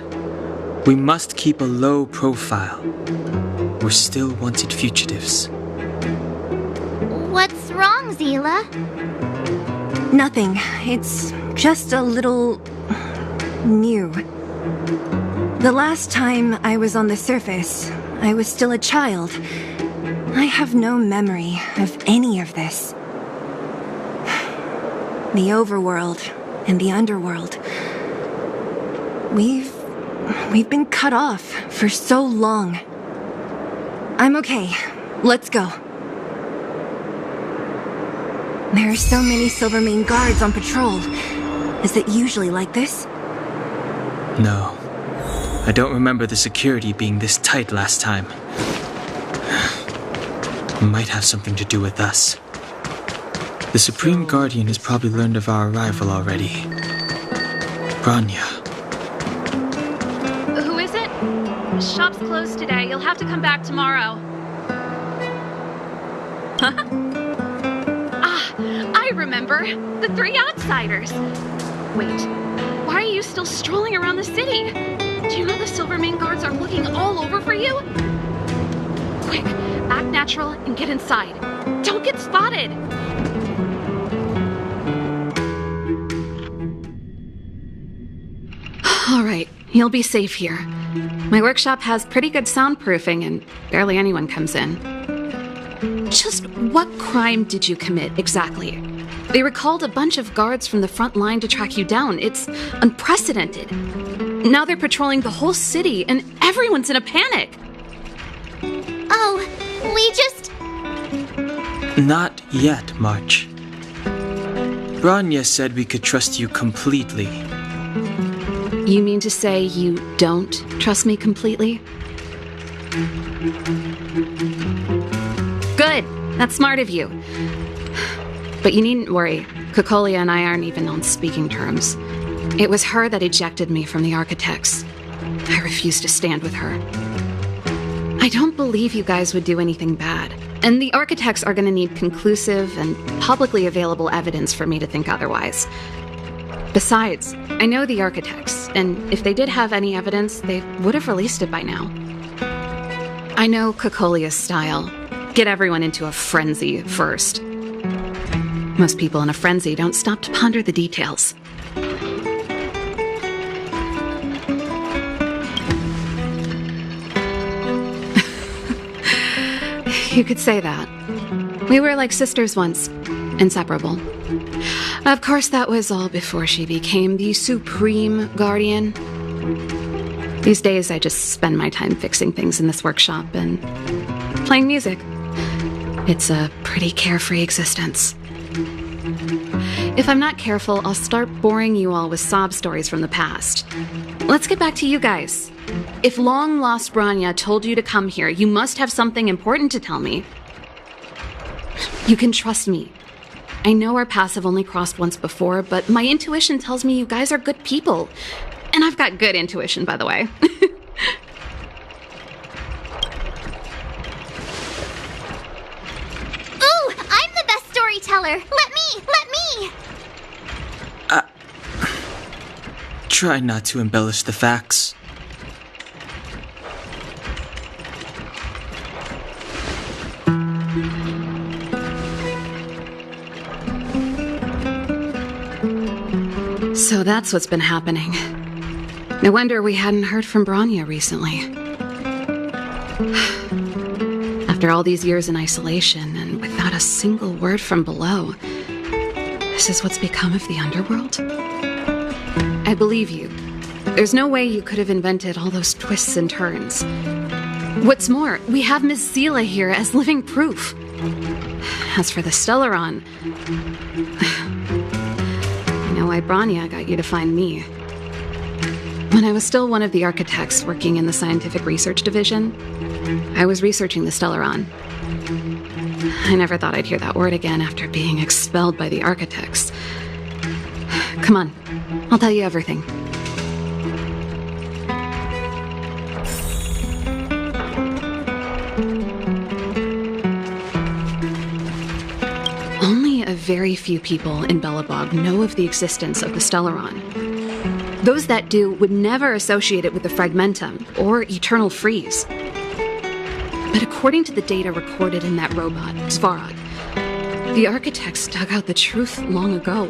we must keep a low profile. We're still wanted fugitives. What's wrong, Zila? Nothing. It's just a little... new. The last time I was on the surface, I was still a child. I have no memory of any of this. The overworld and the underworld. We've been cut off for so long. I'm okay. Let's go. There are so many Silvermane guards on patrol. Is it usually like this? No. I don't remember the security being this tight last time. Might have something to do with us. The Supreme Guardian has probably learned of our arrival already. Branya. Who is it? Shop's closed today. You'll have to come back tomorrow. I remember. The three outsiders. Wait, why are you still strolling around the city? Do you know the Silvermane guards are looking all over for you? Quick, act natural and get inside. Don't get spotted! Alright, you'll be safe here. My workshop has pretty good soundproofing and barely anyone comes in. Just what crime did you commit, exactly? They recalled a bunch of guards from the front line to track you down. It's unprecedented. Now they're patrolling the whole city and everyone's in a panic. Oh, we just... Not yet, March. Branya said we could trust you completely. You mean to say you don't trust me completely? Good. That's smart of you. But you needn't worry. Cocolia and I aren't even on speaking terms. It was her that ejected me from the Architects. I refuse to stand with her. I don't believe you guys would do anything bad. And the Architects are going to need conclusive and publicly available evidence for me to think otherwise. Besides, I know the Architects, and if they did have any evidence, they would have released it by now. I know Cocolia's style. Get everyone into a frenzy first. Most people in a frenzy don't stop to ponder the details. You could say that. We were like sisters once, inseparable. Of course, that was all before she became the Supreme Guardian. These days, I just spend my time fixing things in this workshop and playing music. It's a pretty carefree existence. If I'm not careful, I'll start boring you all with sob stories from the past. Let's get back to you guys. If long-lost Branya told you to come here, you must have something important to tell me. You can trust me. I know our paths have only crossed once before, but my intuition tells me you guys are good people. And I've got good intuition, by the way. Ooh, I'm the best storyteller. Let me! Try not to embellish the facts. So that's what's been happening. No wonder we hadn't heard from Bronya recently. After all these years in isolation and without a single word from below, this is what's become of the underworld? I believe you. There's no way you could have invented all those twists and turns. What's more, we have Miss Seele here as living proof. As for the Stellaron, I know why Bronya got you to find me. When I was still one of the architects working in the scientific research division, I was researching the Stellaron. I never thought I'd hear that word again after being expelled by the architects. Come on, I'll tell you everything. Only a very few people in Belobog know of the existence of the Stellaron. Those that do would never associate it with the Fragmentum or Eternal Freeze. But according to the data recorded in that robot, Svarog, the architects dug out the truth long ago.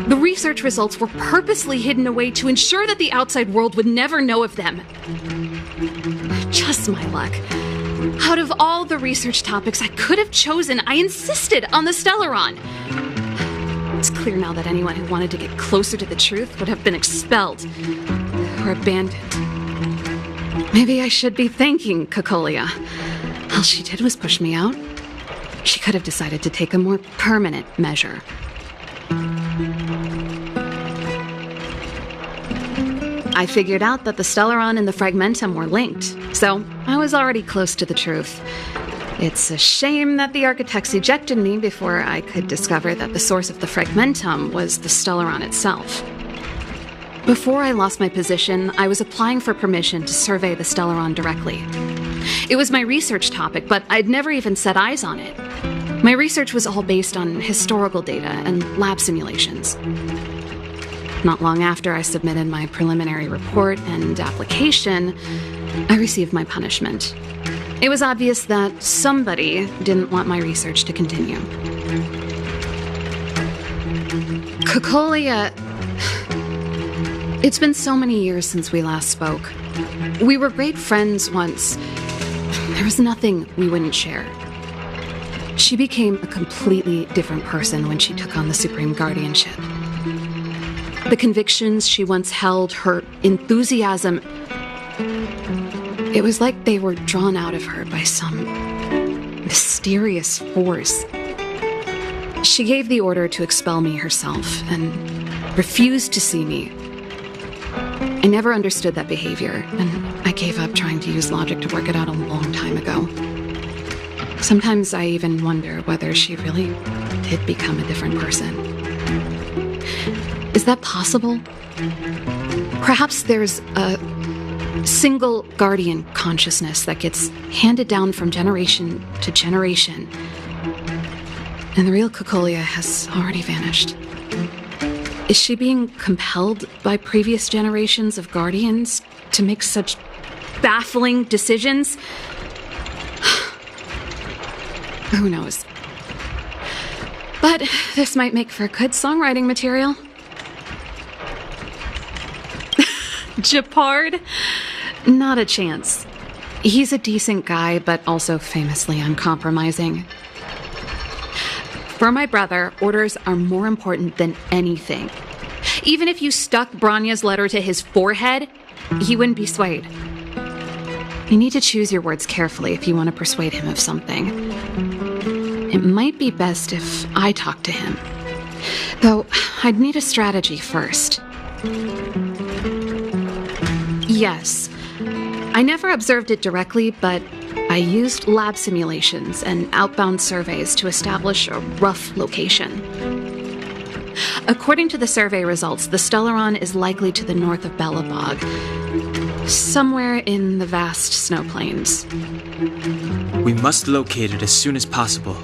The research results were purposely hidden away to ensure that the outside world would never know of them. Just my luck. Out of all the research topics I could have chosen, I insisted on the Stellaron. It's clear now that anyone who wanted to get closer to the truth would have been expelled or abandoned. Maybe I should be thanking Cocolia. All she did was push me out. She could have decided to take a more permanent measure. I figured out that the Stellaron and the Fragmentum were linked, so I was already close to the truth. It's a shame that the architects ejected me before I could discover that the source of the Fragmentum was the Stellaron itself. Before I lost my position, I was applying for permission to survey the Stellaron directly. It was my research topic, but I'd never even set eyes on it. My research was all based on historical data and lab simulations. Not long after I submitted my preliminary report and application, I received my punishment. It was obvious that somebody didn't want my research to continue. Cocolia... It's been so many years since we last spoke. We were great friends once. There was nothing we wouldn't share. She became a completely different person when she took on the Supreme Guardianship. The convictions she once held, her enthusiasm, it was like they were drawn out of her by some mysterious force. She gave the order to expel me herself and refused to see me. I never understood that behavior, and I gave up trying to use logic to work it out a long time ago. Sometimes I even wonder whether she really did become a different person. Is that possible? Perhaps there's a single guardian consciousness that gets handed down from generation to generation, and the real Cocolia has already vanished. Is she being compelled by previous generations of guardians to make such baffling decisions? Who knows? But this might make for good songwriting material. Gepard? Not a chance. He's a decent guy, but also famously uncompromising. For my brother, orders are more important than anything. Even if you stuck Bronya's letter to his forehead, he wouldn't be swayed. You need to choose your words carefully if you want to persuade him of something. It might be best if I talk to him. Though, I'd need a strategy first. Yes. I never observed it directly, but I used lab simulations and outbound surveys to establish a rough location. According to the survey results, the Stellaron is likely to the north of Belobog, somewhere in the vast snow plains. We must locate it as soon as possible,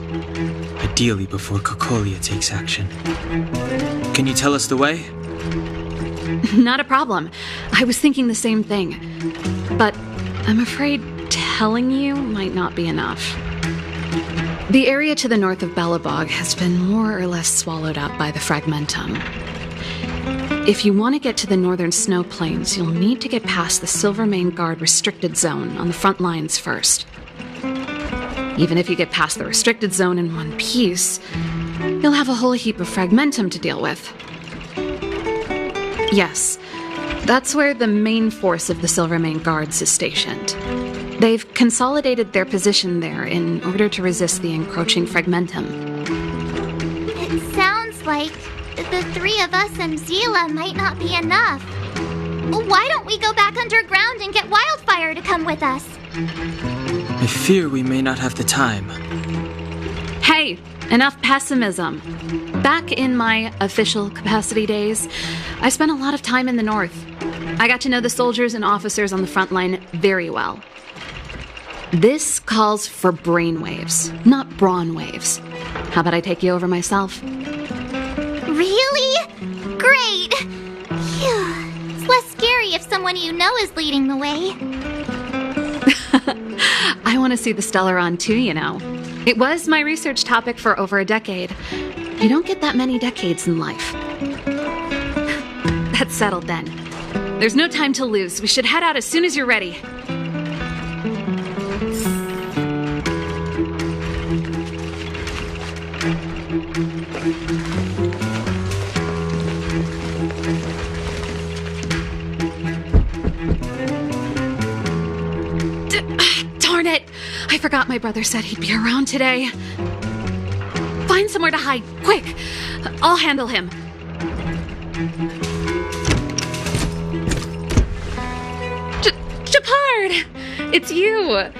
ideally before Cocolia takes action. Can you tell us the way? Not a problem. I was thinking the same thing. But I'm afraid telling you might not be enough. The area to the north of Belobog has been more or less swallowed up by the Fragmentum. If you want to get to the northern snow plains, you'll need to get past the Silvermane Guard restricted zone on the front lines first. Even if you get past the restricted zone in one piece, you'll have a whole heap of fragmentum to deal with. Yes, that's where the main force of the Silvermane Guards is stationed. They've consolidated their position there in order to resist the encroaching fragmentum. It sounds like the three of us and Zila might not be enough. Why don't we go back underground and get Wildfire to come with us? I fear we may not have the time. Hey, enough pessimism. Back in my official capacity days, I spent a lot of time in the north. I got to know the soldiers and officers on the front line very well. This calls for brainwaves, not brawn waves. How about I take you over myself? Really? Great! Phew. It's less scary if someone you know is leading the way. I want to see the Stellaron too, you know. It was my research topic for over a decade. You don't get that many decades in life. That's settled then. There's no time to lose. We should head out as soon as you're ready. Darn it! I forgot my brother said he'd be around today. Find somewhere to hide, quick! I'll handle him. Shepard! It's you!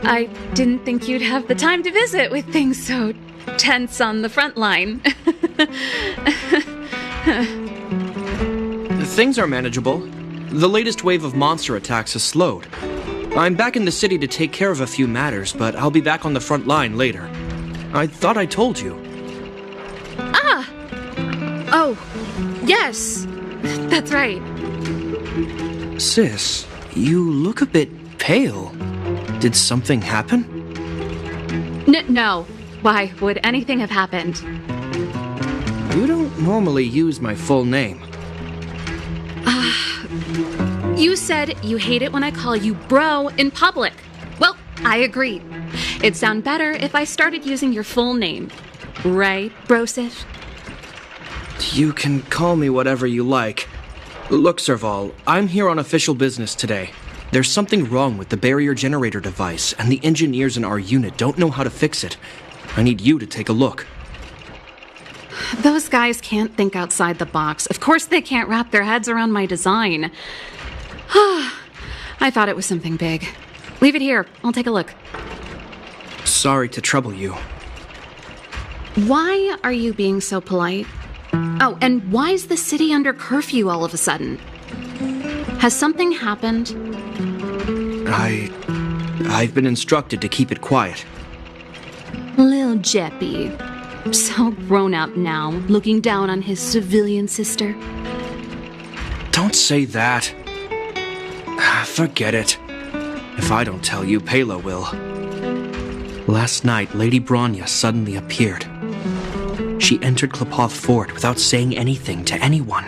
I didn't think you'd have the time to visit with things so tense on the front line. Things are manageable. The latest wave of monster attacks has slowed. I'm back in the city to take care of a few matters, but I'll be back on the front line later. I thought I told you. Ah! Oh, yes. That's right. Sis, you look a bit pale. Did something happen? No. Why would anything have happened? You don't normally use my full name. You said you hate it when I call you bro in public. Well, I agree. It'd sound better if I started using your full name. Right, Brosif? You can call me whatever you like. Look, Serval, I'm here on official business today. There's something wrong with the barrier generator device, and the engineers in our unit don't know how to fix it. I need you to take a look. Those guys can't think outside the box. Of course they can't wrap their heads around my design. I thought it was something big. Leave it here. I'll take a look. Sorry to trouble you. Why are you being so polite? Oh, and why is the city under curfew all of a sudden? Has something happened? I've been instructed to keep it quiet. Lil Jeppy. So grown up now, looking down on his civilian sister. Don't say that. Forget it. If I don't tell you, Pela will. Last night, Lady Bronya suddenly appeared. She entered Klepoth Fort without saying anything to anyone.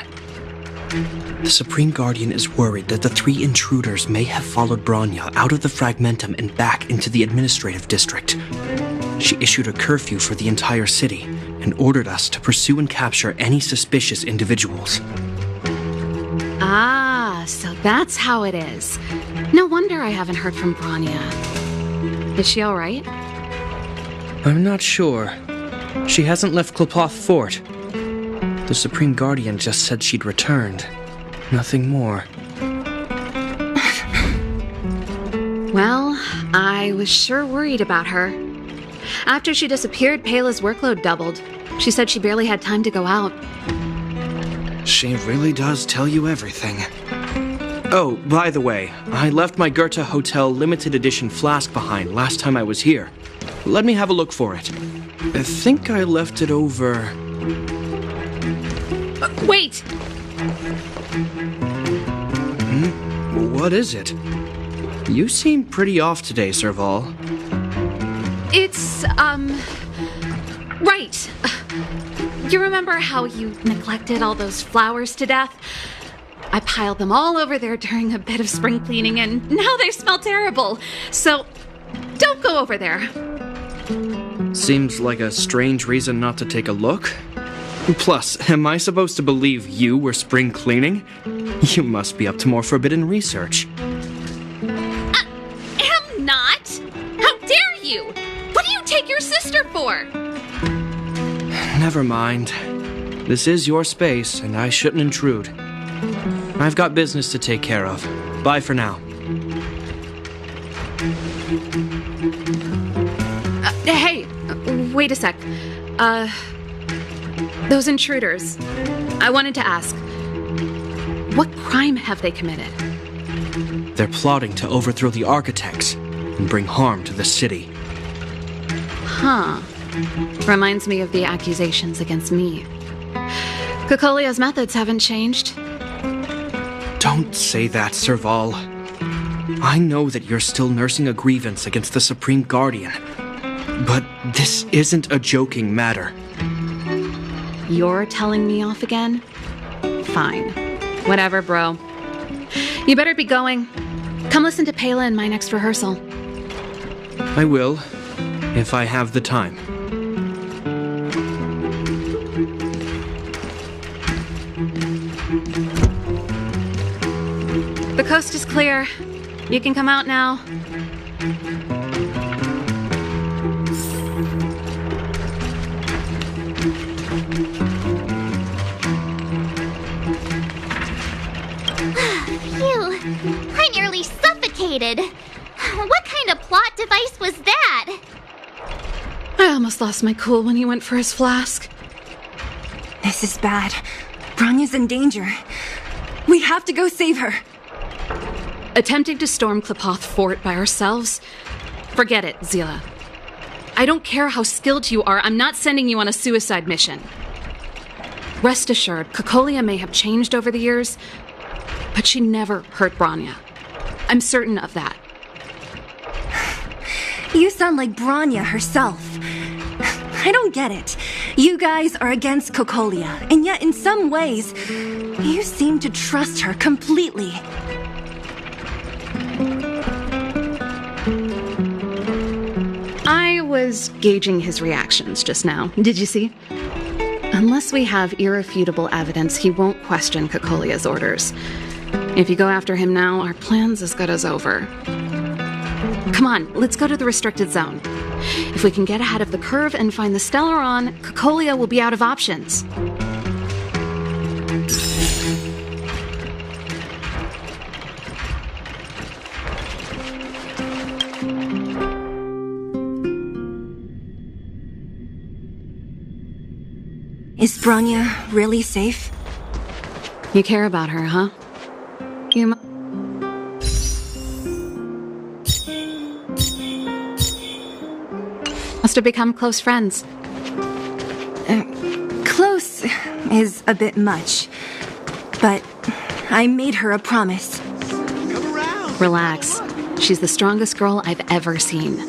The Supreme Guardian is worried that the three intruders may have followed Bronya out of the Fragmentum and back into the administrative district. She issued a curfew for the entire city and ordered us to pursue and capture any suspicious individuals. Ah, so that's how it is. No wonder I haven't heard from Bronya. Is she all right? I'm not sure. She hasn't left Klepoth Fort. The Supreme Guardian just said she'd returned. Nothing more. Well, I was sure worried about her. After she disappeared, Pela's workload doubled. She said she barely had time to go out. She really does tell you everything. Oh, by the way, I left my Goethe Hotel limited edition flask behind last time I was here. Let me have a look for it. I think I left it over... Wait! What is it? You seem pretty off today, Serval. It's, right. You remember how you neglected all those flowers to death? I piled them all over there during a bit of spring cleaning, and now they smell terrible. So, don't go over there. Seems like a strange reason not to take a look. Plus, am I supposed to believe you were spring cleaning? You must be up to more forbidden research. Am not! How dare you! What do you take your sister for? Never mind. This is your space, and I shouldn't intrude. I've got business to take care of. Bye for now. Hey, wait a sec. Those intruders. I wanted to ask, what crime have they committed? They're plotting to overthrow the architects and bring harm to the city. Huh. Reminds me of the accusations against me. Cocolia's methods haven't changed. Don't say that, Serval. I know that you're still nursing a grievance against the Supreme Guardian, but this isn't a joking matter. You're telling me off again? Fine. Whatever, bro. You better be going. Come listen to Pela in my next rehearsal. I will, if I have the time. The coast is clear. You can come out now. Phew, I nearly suffocated. What kind of plot device was that? I almost lost my cool when he went for his flask. This is bad. Bronya's in danger. We have to go save her. Attempting to storm Klepoth Fort by ourselves? Forget it, Zila. I don't care how skilled you are, I'm not sending you on a suicide mission. Rest assured, Cocolia may have changed over the years, but she never hurt Bronya. I'm certain of that. You sound like Bronya herself. I don't get it. You guys are against Cocolia, and yet in some ways, you seem to trust her completely. I was gauging his reactions just now. Did you see? Unless we have irrefutable evidence, he won't question Cocolia's orders. If you go after him now, our plan's as good as over. Come on, let's go to the restricted zone. If we can get ahead of the curve and find the Stellaron, Cocolia will be out of options. Is Bronya really safe? You care about her, huh? You must have become close friends. Close is a bit much, but I made her a promise. Relax. She's the strongest girl I've ever seen.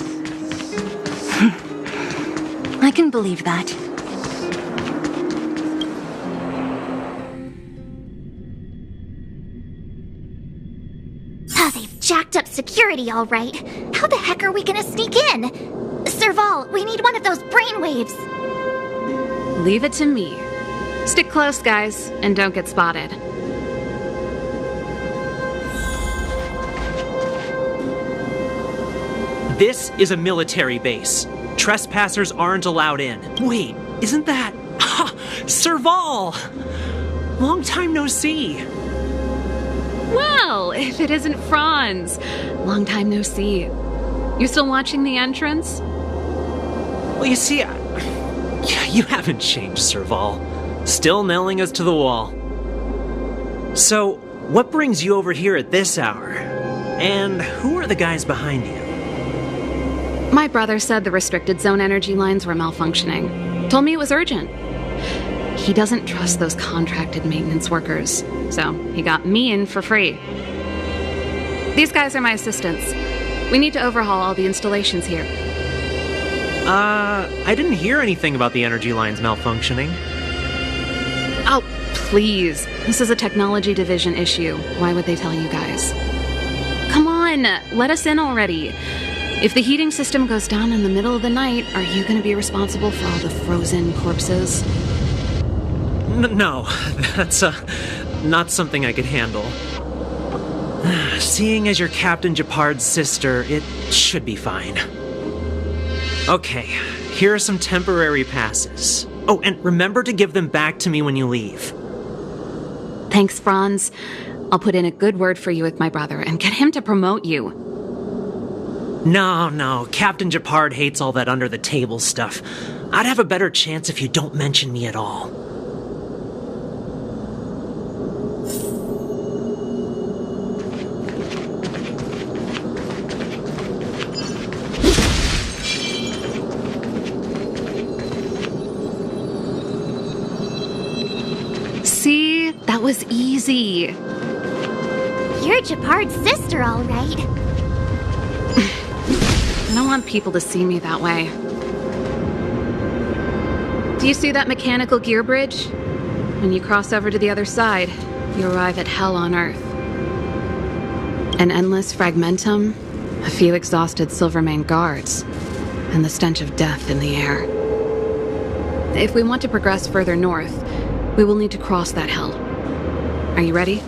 I can believe that. Oh, they've jacked up security all right. How the heck are we gonna sneak in? Serval, we need one of those brainwaves. Leave it to me. Stick close, guys, and don't get spotted. This is a military base. Trespassers aren't allowed in. Wait, isn't that... Ha! Serval! Long time no see. Well, if it isn't Franz. Long time no see. You still watching the entrance? Well, you see, you haven't changed, Serval. Still nailing us to the wall. So, what brings you over here at this hour? And who are the guys behind you? My brother said the restricted zone energy lines were malfunctioning. Told me it was urgent. He doesn't trust those contracted maintenance workers, so he got me in for free. These guys are my assistants. We need to overhaul all the installations here. I didn't hear anything about the energy lines malfunctioning. Oh, please. This is a technology division issue. Why would they tell you guys? Come on, let us in already. If the heating system goes down in the middle of the night, are you going to be responsible for all the frozen corpses? No, that's not something I could handle. Seeing as you're Captain Gepard's sister, it should be fine. Okay, here are some temporary passes. Oh, and remember to give them back to me when you leave. Thanks, Franz. I'll put in a good word for you with my brother and get him to promote you. No, Captain Gepard hates all that under-the-table stuff. I'd have a better chance if you don't mention me at all. See? That was easy. You're Gepard's sister, all right. I don't want people to see me that way. Do you see that mechanical gear bridge? When you cross over to the other side, you arrive at hell on Earth. An endless fragmentum, a few exhausted Silvermane guards, and the stench of death in the air. If we want to progress further north, we will need to cross that hell. Are you ready?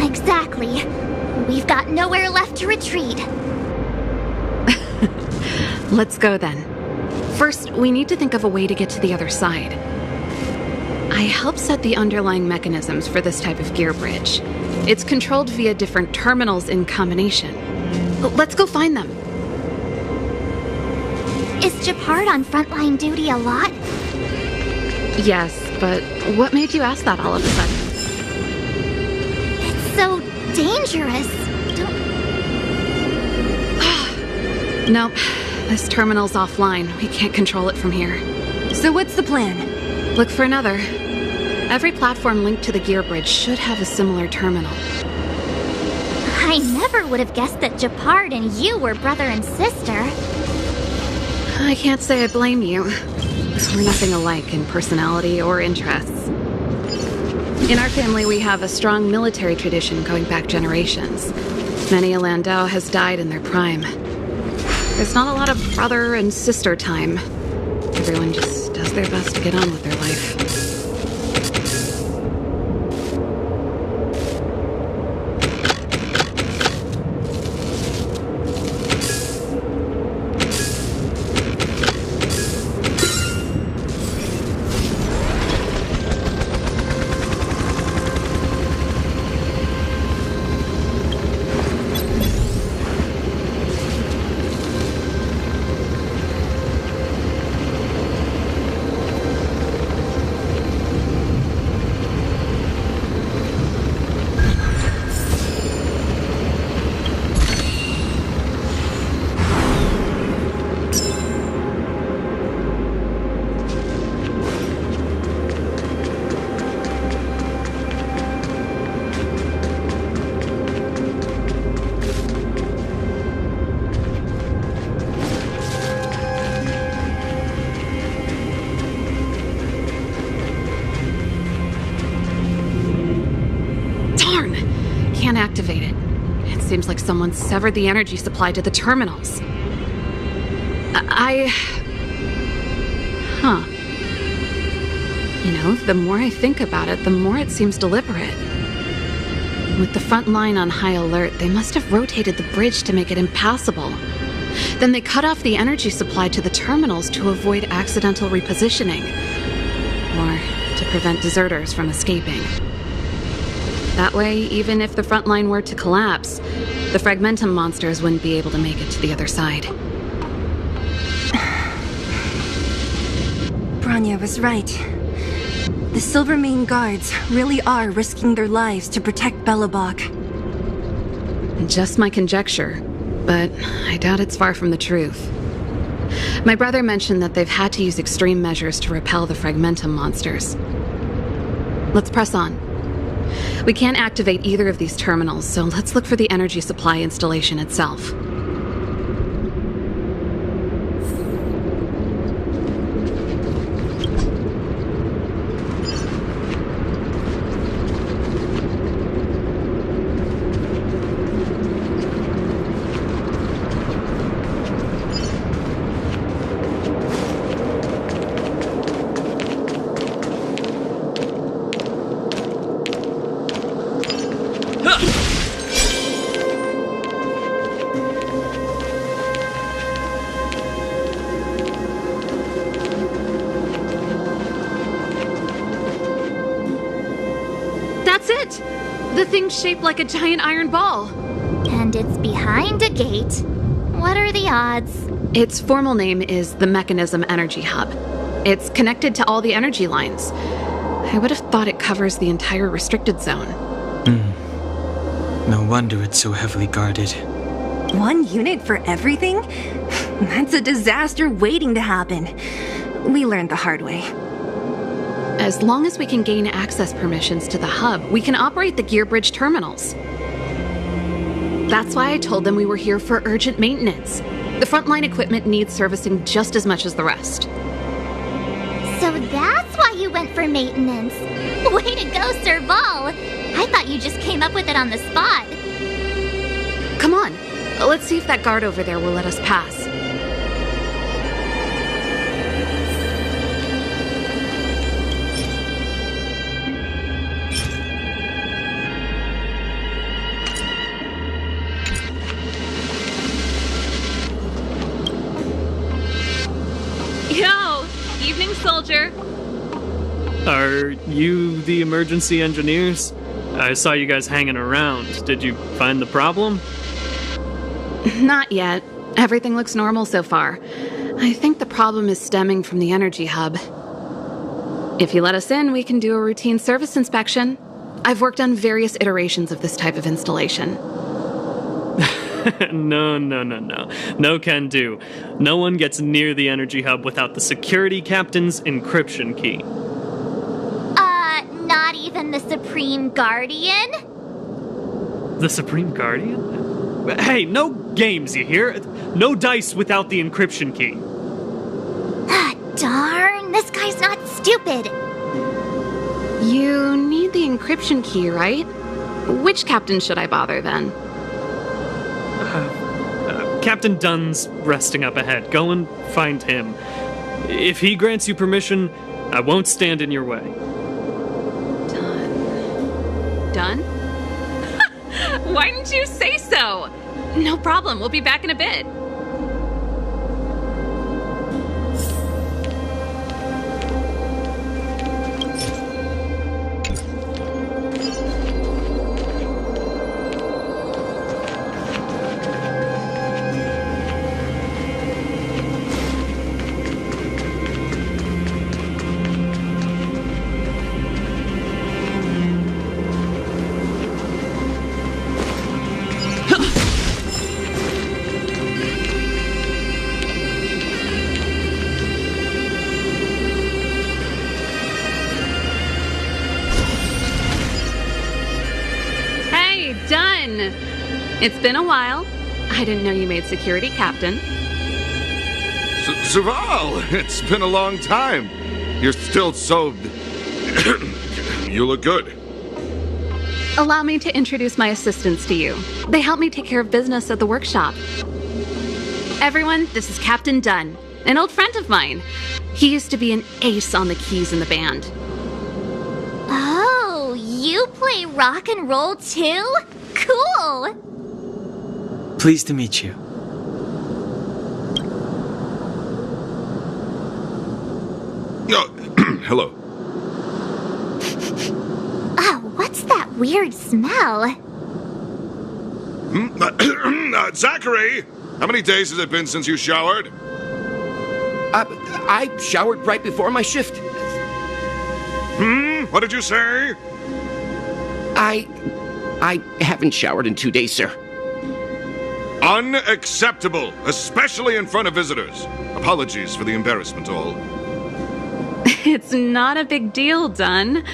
Exactly. We've got nowhere left to retreat. Let's go then. First, we need to think of a way to get to the other side. I helped set the underlying mechanisms for this type of gear bridge. It's controlled via different terminals in combination. Let's go find them. Is Gepard on frontline duty a lot? Yes, but what made you ask that all of a sudden? It's so dangerous. Nope. This terminal's offline. We can't control it from here. So what's the plan? Look for another. Every platform linked to the gear bridge should have a similar terminal. I never would have guessed that Gepard and you were brother and sister. I can't say I blame you. We're nothing alike in personality or interests. In our family, we have a strong military tradition going back generations. Many a Landau has died in their prime. There's not a lot of brother and sister time. Everyone just does their best to get on with their life. Activate it. It seems like someone severed the energy supply to the terminals. You know, the more I think about it, the more it seems deliberate. With the front line on high alert, they must have rotated the bridge to make it impassable. Then they cut off the energy supply to the terminals to avoid accidental repositioning, or to prevent deserters from escaping. That way, even if the front line were to collapse, the Fragmentum monsters wouldn't be able to make it to the other side. Bronya was right. The Silvermane guards really are risking their lives to protect Belobog. Just my conjecture, but I doubt it's far from the truth. My brother mentioned that they've had to use extreme measures to repel the Fragmentum monsters. Let's press on. We can't activate either of these terminals, so let's look for the energy supply installation itself. it! The thing's shaped like a giant iron ball. And it's behind a gate. What are the odds? Its formal name is the Mechanism Energy Hub. It's connected to all the energy lines. I would have thought it covers the entire restricted zone. No wonder it's so heavily guarded. One unit for everything? That's a disaster waiting to happen. We learned the hard way. As long as we can gain access permissions to the hub, we can operate the gear bridge terminals. That's why I told them we were here for urgent maintenance. The frontline equipment needs servicing just as much as the rest. So that's why you went for maintenance. Way to go, Serval! I thought you just came up with it on the spot. Come on, let's see if that guard over there will let us pass. Yo! Evening, soldier. Are you the emergency engineers? I saw you guys hanging around. Did you find the problem? Not yet. Everything looks normal so far. I think the problem is stemming from the energy hub. If you let us in, we can do a routine service inspection. I've worked on various iterations of this type of installation. No. No can do. No one gets near the energy hub without the security captain's encryption key. Not even the Supreme Guardian? The Supreme Guardian? Hey, no games, you hear? No dice without the encryption key. Darn, this guy's not stupid. You need the encryption key, right? Which captain should I bother then? Captain Dunn's resting up ahead. Go and find him. If he grants you permission, I won't stand in your way. Done? Why didn't you say so? No problem, we'll be back in a bit. It's been a while. I didn't know you made security captain. Serval, it's been a long time. You're still so... You look good. Allow me to introduce my assistants to you. They help me take care of business at the workshop. Everyone, this is Captain Dunn, an old friend of mine. He used to be an ace on the keys in the band. Oh, you play rock and roll too? Cool! Pleased to meet you. Hello. Oh, what's that weird smell? Zachary! How many days has it been since you showered? I showered right before my shift. What did you say? I haven't showered in 2 days, sir. Unacceptable, especially in front of visitors. Apologies for the embarrassment, all. It's not a big deal, Dunn.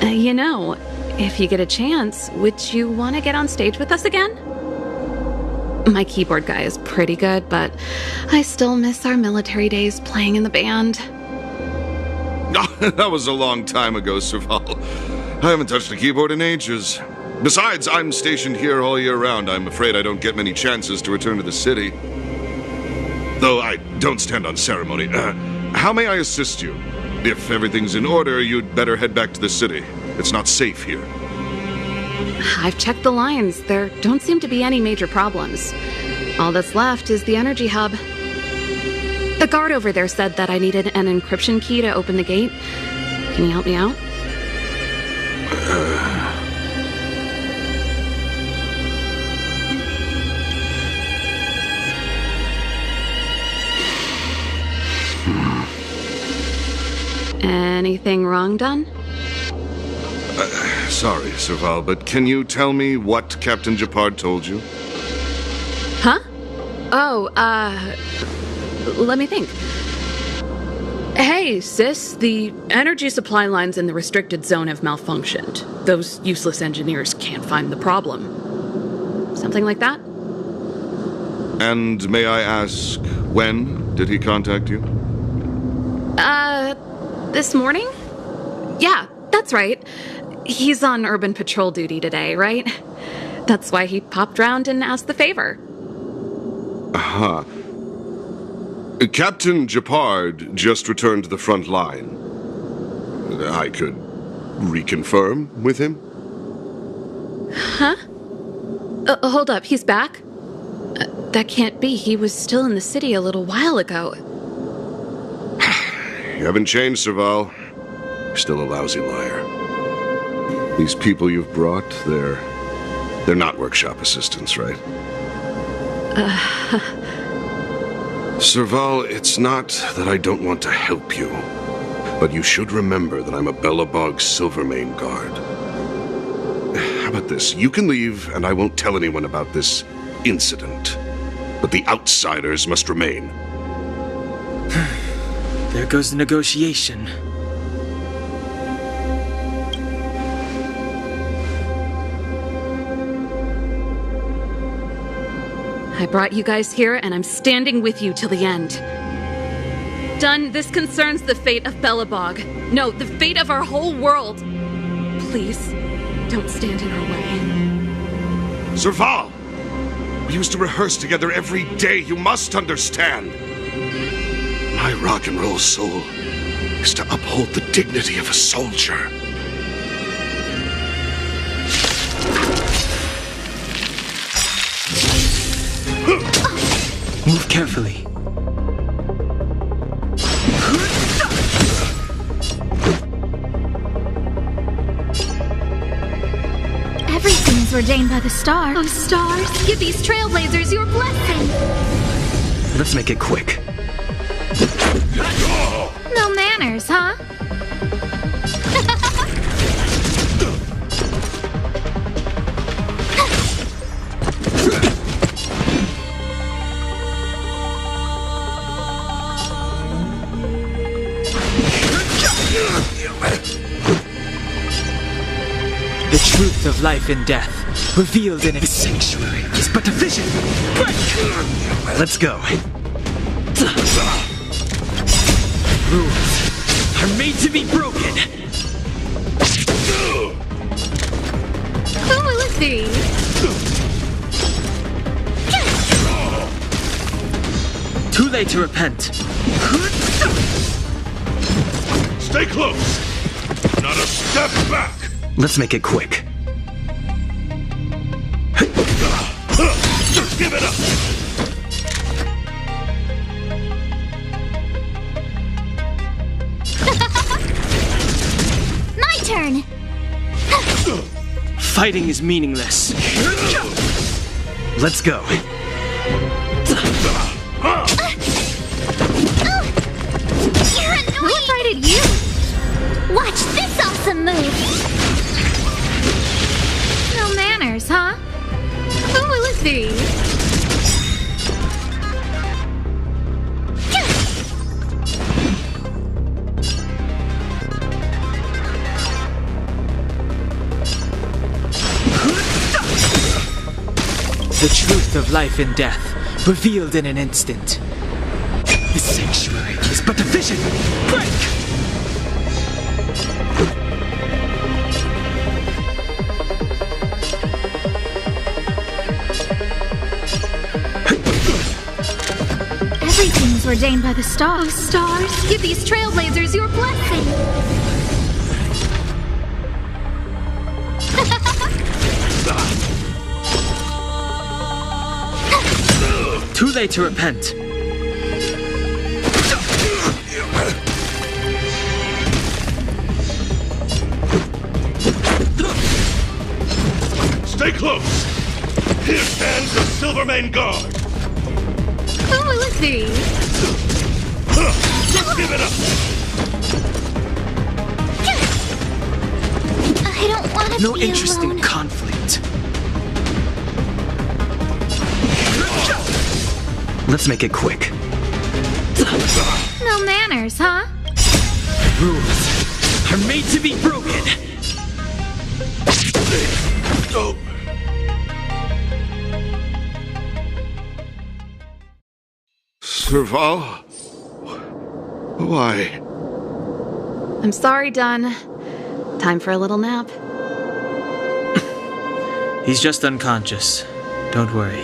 You know, if you get a chance, would you want to get on stage with us again? My keyboard guy is pretty good, but I still miss our military days playing in the band. That was a long time ago, Serval. I haven't touched a keyboard in ages. Besides, I'm stationed here all year round. I'm afraid I don't get many chances to return to the city. Though I don't stand on ceremony. How may I assist you? If everything's in order, you'd better head back to the city. It's not safe here. I've checked the lines. There don't seem to be any major problems. All that's left is the energy hub. The guard over there said that I needed an encryption key to open the gate. Can you help me out? Anything wrong, Dunn? Sorry, Serval, but can you tell me what Captain Gepard told you? Huh? Oh, let me think. Hey, sis, the energy supply lines in the restricted zone have malfunctioned. Those useless engineers can't find the problem. Something like that? And may I ask, when did he contact you? This morning? Yeah, that's right. He's on urban patrol duty today, right? That's why he popped round and asked the favor. Aha. Captain Gepard just returned to the front line. I could reconfirm with him? Huh? Hold up, he's back? That can't be. He was still in the city a little while ago. You haven't changed, Serval. You're still a lousy liar. These people you've brought, they're not workshop assistants, right? Serval, it's not that I don't want to help you, but you should remember that I'm a Belobog Silvermane guard. How about this? You can leave, and I won't tell anyone about this incident. But the outsiders must remain. There goes the negotiation. I brought you guys here, and I'm standing with you till the end. Dunn, this concerns the fate of Belobog. No, the fate of our whole world. Please, don't stand in our way. Serval! We used to rehearse together every day, you must understand. My rock and roll soul is to uphold the dignity of a soldier. Move carefully. Everything is ordained by the stars. Oh, stars, give these trailblazers your blessing. Let's make it quick. No manners, huh? The truth of life and death, revealed in its sanctuary, is but a vision. Let's go. Rules are made to be broken. Who will it be? Too late to repent. Stay close! Not a step back! Let's make it quick. Just give it up! My turn! Fighting is meaningless. Let's go. You're annoying! Who invited you? Watch this awesome move! No manners, huh? Who will it be? The truth of life and death, revealed in an instant. The sanctuary is but a vision. Break! Everything is ordained by the stars. Oh, stars, give these trailblazers your blessing. Too late to repent. Stay close! Here stands the Silvermane Guard! Who will it be? Just give it up! I've no interest in conflict. Let's make it quick. No manners, huh? Rules are made to be broken. Serval? Why? I'm sorry, Dunn. Time for a little nap. He's just unconscious. Don't worry.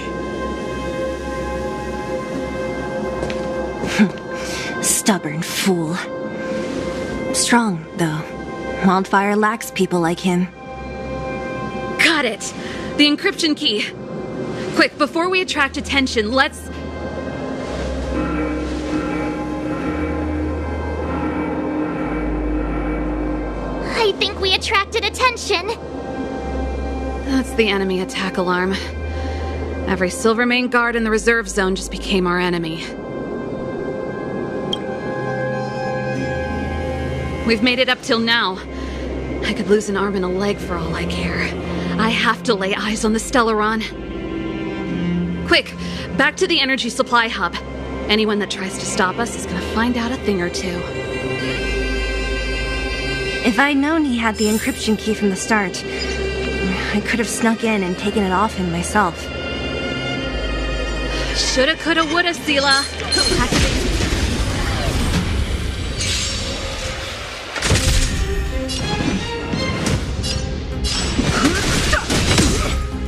Stubborn fool. Strong, though. Wildfire lacks people like him. Got it! The encryption key. Quick, before we attract attention, let's... I think we attracted attention. That's the enemy attack alarm. Every Silvermane guard in the reserve zone just became our enemy. We've made it up till now. I could lose an arm and a leg for all I care. I have to lay eyes on the Stellaron. Quick, back to the energy supply hub. Anyone that tries to stop us is gonna find out a thing or two. If I'd known he had the encryption key from the start, I could have snuck in and taken it off him myself. Shoulda, coulda, woulda, Seela.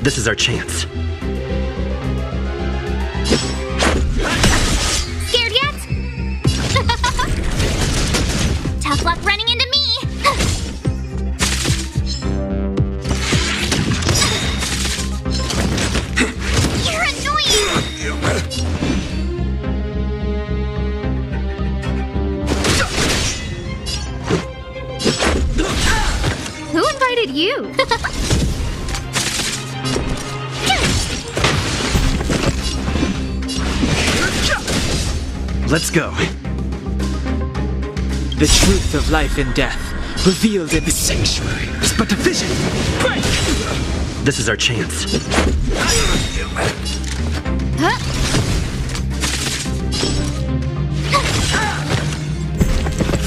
This is our chance. Scared yet? Tough luck running into me. You're annoying. Who invited you? Let's go. The truth of life and death, revealed in the sanctuary, is but a vision. Break! This is our chance.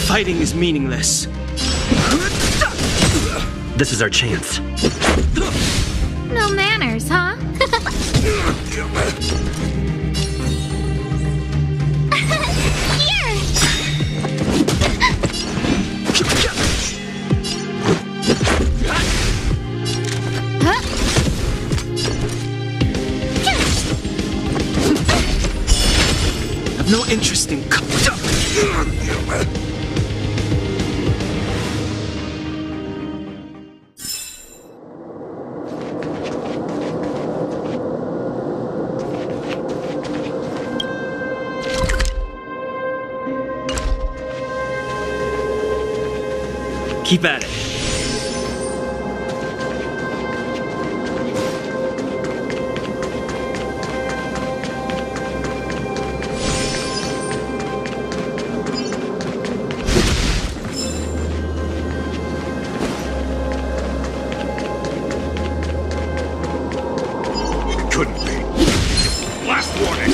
Fighting is meaningless. This is our chance. No manners, huh? I've no interest in Keep at it. Couldn't be. Last warning.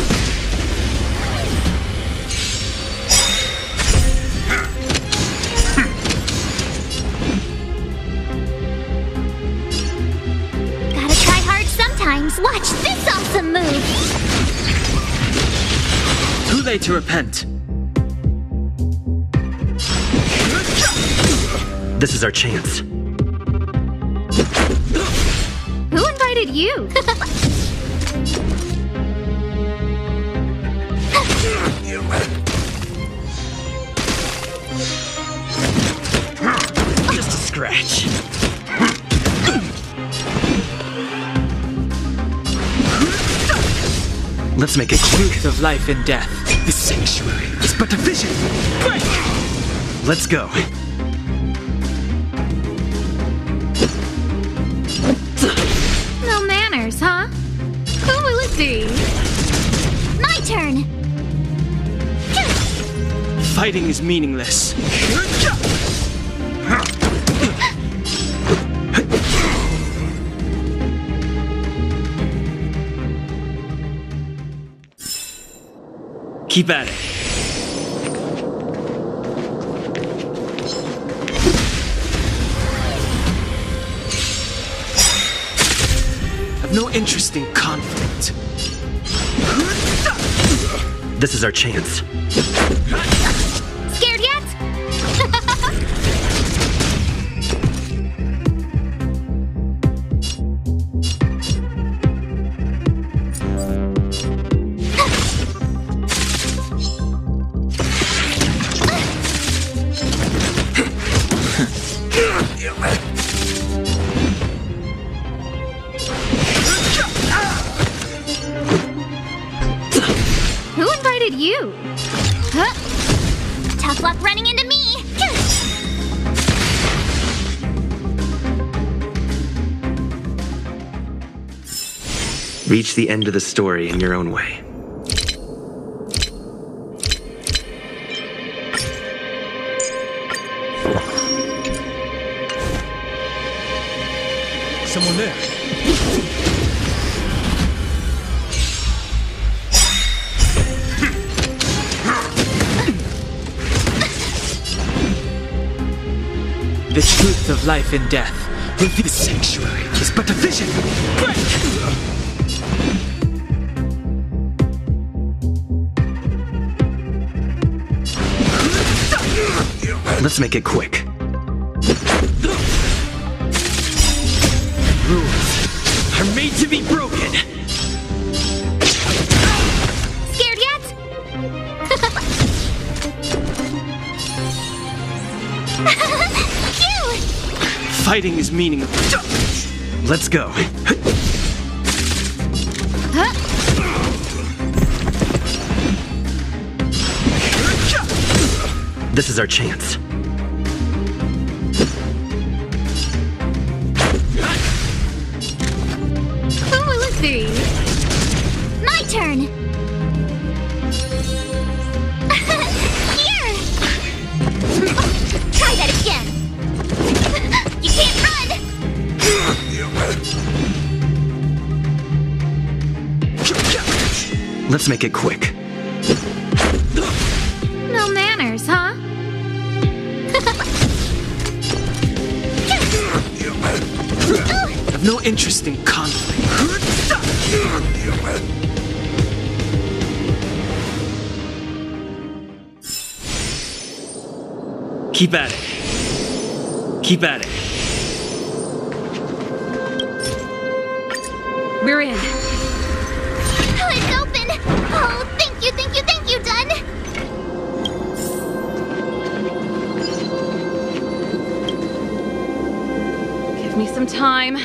Gotta try hard sometimes. Watch this awesome move. Too late to repent. This is our chance. Who invited you? Just a scratch. Let's make it quick. Truth of life and death, the sanctuary is but a vision. Break! Let's go. No manners, huh? Who will it be? My turn. Fighting is meaningless. Keep at it. I've no interest in conflict. This is our chance. Scared yet? Who invited you? Huh? Tough luck running into me. Reach the end of the story in your own way. Someone there. The truth of life and death. This sanctuary is but a vision. Let's make it quick. Rules are made to be broken. Scared yet? Phew! Fighting is meaningless. Let's go. This is our chance. Who will it be? My turn. Here. Try that again. You can't run. Let's make it quick. No manners, huh? I've no interest in conflict. Keep at it. Keep at it. We're in. Oh, it's open. Oh, thank you, Dun. Give me some time.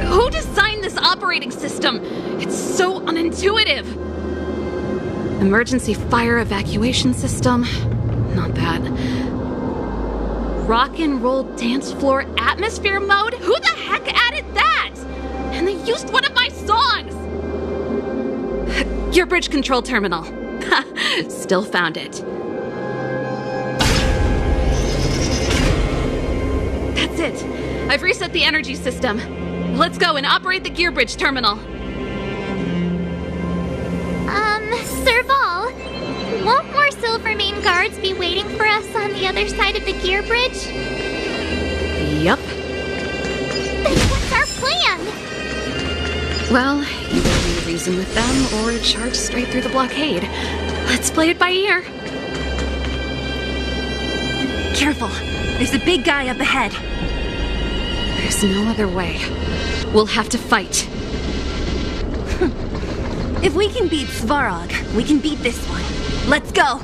Who designed this operating system? It's so unintuitive. Emergency fire evacuation system. Not that. Rock and roll dance floor atmosphere mode? Who the heck added that? And they used one of my songs! Gear bridge control terminal. Still found it. That's it. I've reset the energy system. Let's go and operate the gear bridge terminal. Serval, won't more Silvermane guards be waiting for us on the other side of the gear bridge? Yup. Then what's our plan? Well, either we reason with them or charge straight through the blockade. Let's play it by ear. Careful. There's a big guy up ahead. There's no other way. We'll have to fight. If we can beat Svarog, we can beat this one. Let's go!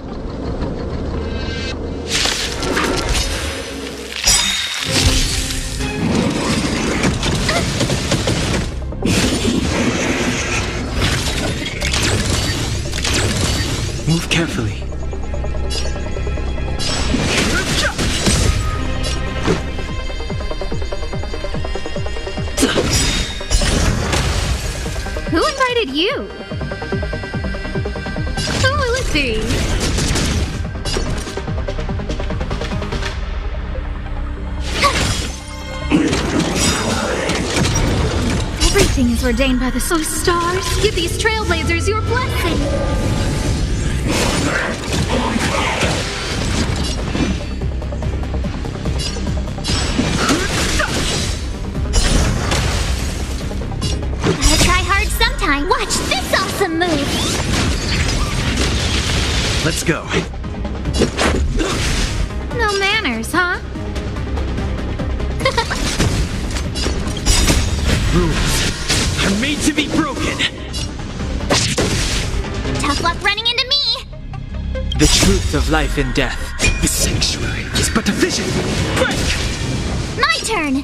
Move carefully. Who invited you? Who will it be? Everything is ordained by the stars. Give these trailblazers your blessing. Gotta try hard sometime. Watch this awesome move. Let's go. No manners, huh? Rules are made to be broken. Tough luck running into me. The truth of life and death. The sanctuary is but a vision. Break! My turn.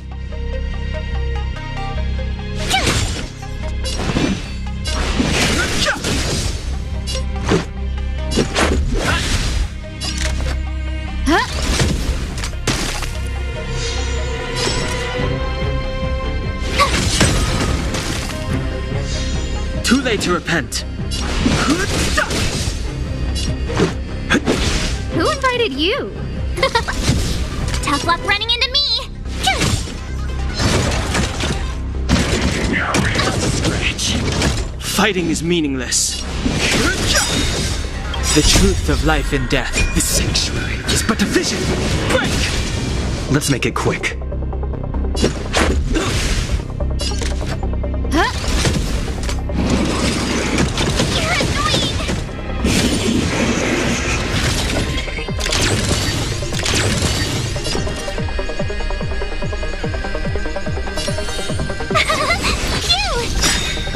Too late to repent. Who invited you? Tough luck running into me. Fighting is meaningless. The truth of life and death. The sanctuary is but a vision. Break! Let's make it quick.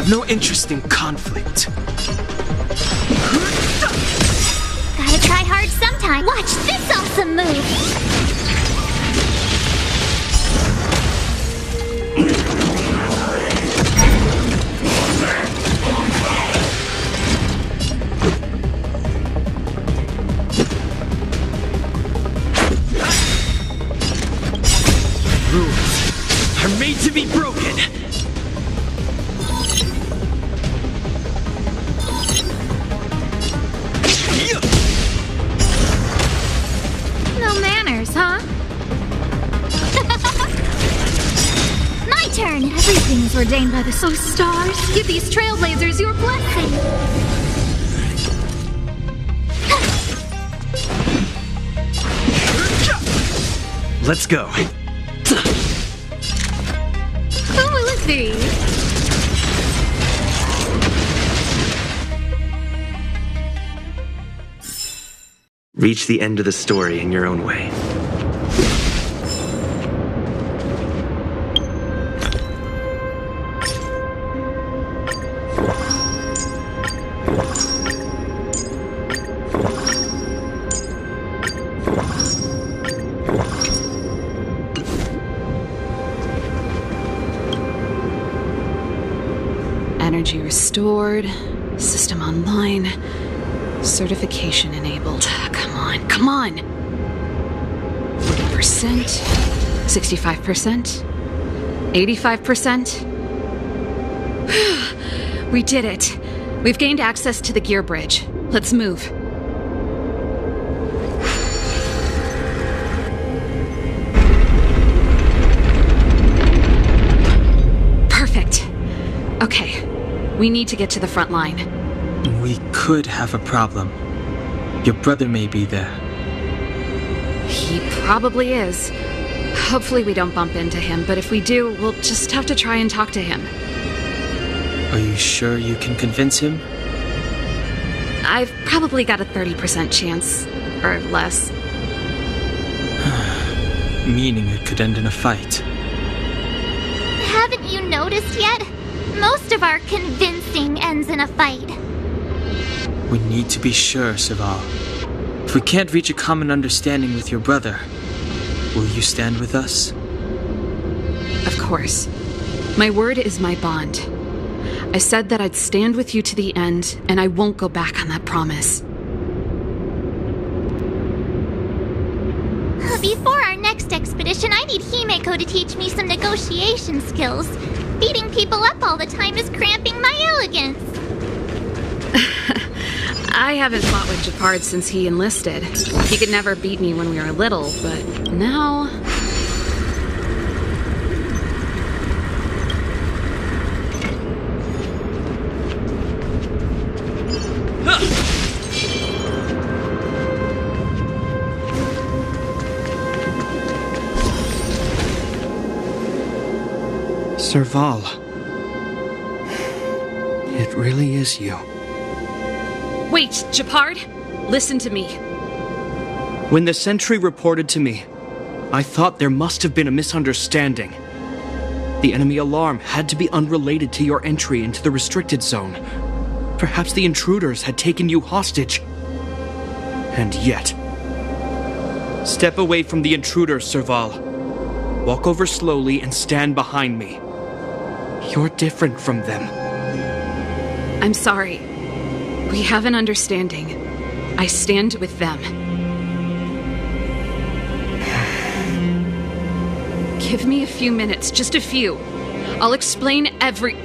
No interest in conflict. Gotta try hard sometime. Watch this awesome move. Rules are made to be broken. Huh? My turn! Everything is ordained by the stars. Give these trailblazers your blessing. Let's go. Who will it be? Reach the end of the story in your own way. Energy restored. System online. Certification enabled. Come on! 40%, 65%, 85%. We did it. We've gained access to the gear bridge. Let's move. Perfect. Okay, we need to get to the front line. We could have a problem. Your brother may be there. He probably is. Hopefully we don't bump into him, but if we do, we'll just have to try and talk to him. Are you sure you can convince him? I've probably got a 30% chance, or less. Meaning it could end in a fight. Haven't you noticed yet? Most of our convincing ends in a fight. We need to be sure, Serval. If we can't reach a common understanding with your brother, will you stand with us? Of course. My word is my bond. I said that I'd stand with you to the end, and I won't go back on that promise. Before our next expedition, I need Himeko to teach me some negotiation skills. Beating people up all the time is cramping my elegance. I haven't fought with Gepard since he enlisted. He could never beat me when we were little, but now... Serval. It really is you. Wait, Gepard, listen to me. When the sentry reported to me, I thought there must have been a misunderstanding. The enemy alarm had to be unrelated to your entry into the restricted zone. Perhaps the intruders had taken you hostage. And yet... Step away from the intruders, Serval. Walk over slowly and stand behind me. You're different from them. I'm sorry. We have an understanding. I stand with them. Give me a few minutes, just a few. I'll explain every...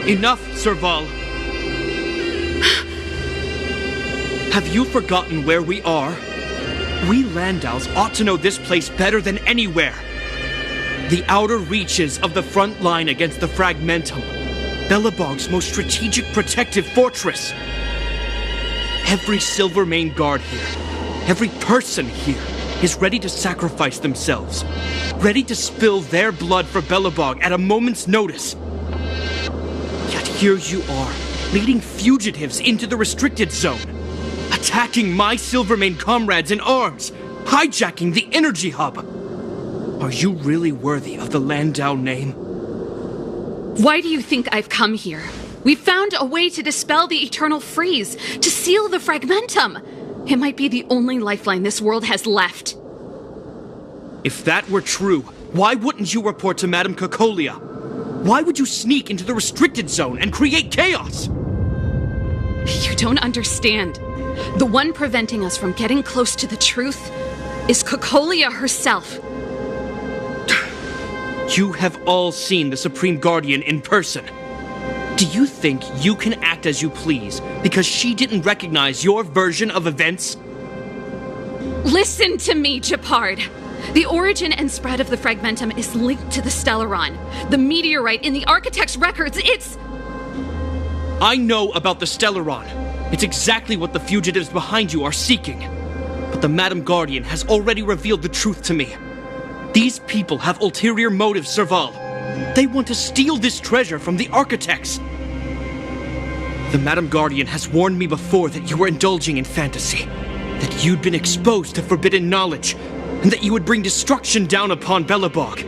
Enough, Serval. Have you forgotten where we are? We Landaus ought to know this place better than anywhere. The outer reaches of the front line against the Fragmentum. Belobog's most strategic protective fortress. Every Silvermane guard here, every person here, is ready to sacrifice themselves. Ready to spill their blood for Belobog at a moment's notice. Yet here you are, leading fugitives into the restricted zone. Attacking my Silvermane comrades in arms, hijacking the energy hub. Are you really worthy of the Landau name? Why do you think I've come here? We found a way to dispel the eternal freeze, to seal the Fragmentum. It might be the only lifeline this world has left. If that were true, why wouldn't you report to Madame Cocolia? Why would you sneak into the restricted zone and create chaos? You don't understand. The one preventing us from getting close to the truth is Cocolia herself. You have all seen the Supreme Guardian in person. Do you think you can act as you please because she didn't recognize your version of events? Listen to me, Gepard. The origin and spread of the Fragmentum is linked to the Stellaron. The meteorite in the Architect's records, it's... I know about the Stellaron. It's exactly what the fugitives behind you are seeking. But the Madam Guardian has already revealed the truth to me. These people have ulterior motives, Serval. They want to steal this treasure from the Architects. The Madam Guardian has warned me before that you were indulging in fantasy. That you'd been exposed to forbidden knowledge. And that you would bring destruction down upon Belobog.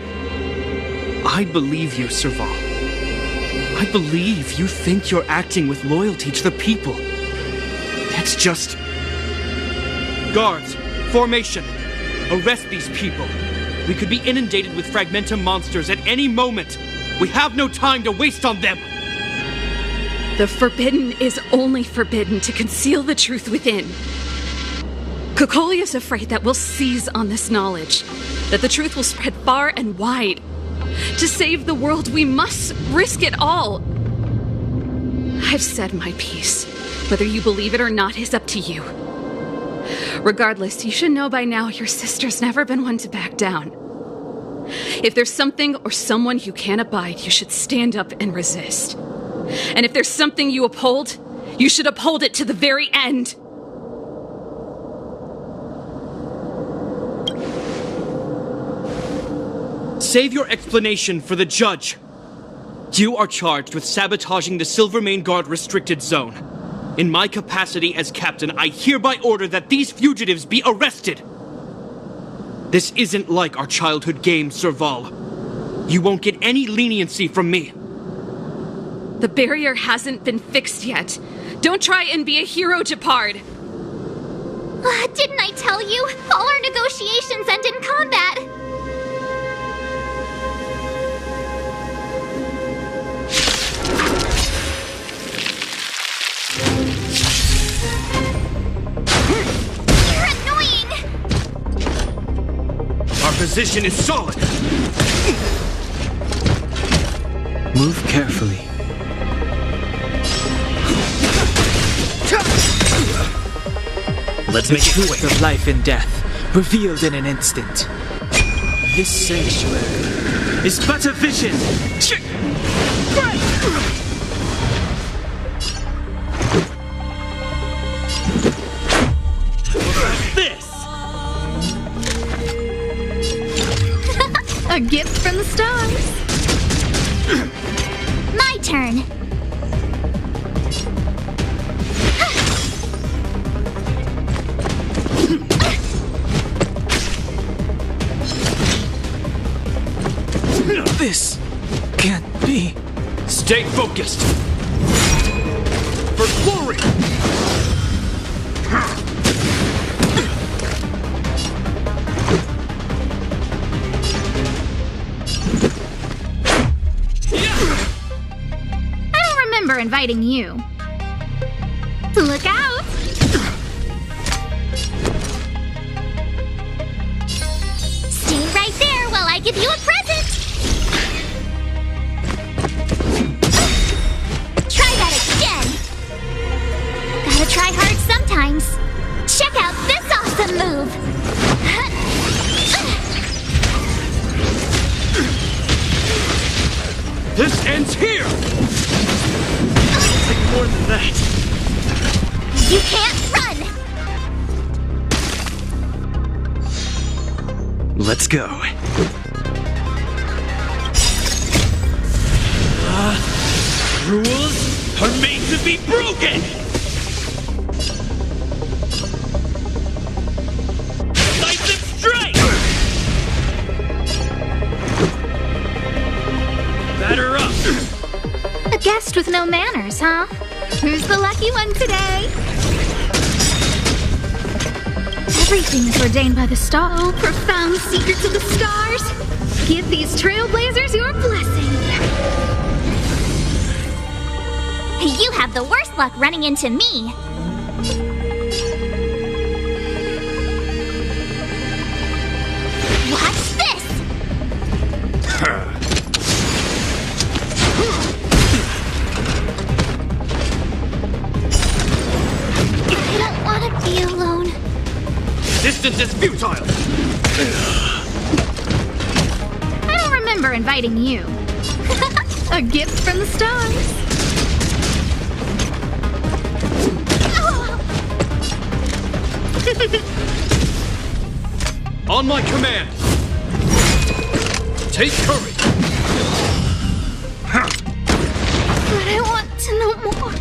I believe you, Serval. I believe you think you're acting with loyalty to the people. That's just... Guards, formation. Arrest these people. We could be inundated with Fragmentum monsters at any moment. We have no time to waste on them. The forbidden is only forbidden to conceal the truth within. Cocolia's afraid that we'll seize on this knowledge, that the truth will spread far and wide. To save the world, we must risk it all. I've said my piece. Whether you believe it or not is up to you. Regardless, you should know by now your sister's never been one to back down. If there's something or someone you can't abide, you should stand up and resist. And if there's something you uphold, you should uphold it to the very end. Save your explanation for the judge. You are charged with sabotaging the Silvermane Guard restricted zone. In my capacity as captain, I hereby order that these fugitives be arrested. This isn't like our childhood game, Serval. You won't get any leniency from me. The barrier hasn't been fixed yet. Don't try and be a hero, Gepard. Didn't I tell you? All our negotiations end in combat. Our position is solid. Move carefully. Let's make it quick. The truth of life and death, revealed in an instant. This sanctuary is but a vision. A gift from the stars. My turn. This can't be. Stay focused. For glory! I don't remember inviting you. Look out! Stay right there while I give you a present. Try that again. Gotta try hard sometimes. Check out this awesome move. This ends here! Take more than that. You can't run. Let's go. Rules are made to be broken! Decisive strike! Batter up! A guest with no manners, huh? Who's the lucky one today? Everything is ordained by the stars. Oh, profound secrets of the stars. Give these trailblazers your blessing. You have the worst luck running into me. Watch this! I don't want to be alone. Distance is futile! I don't remember inviting you. A gift from the stars. On my command! Take courage! But I want to know more.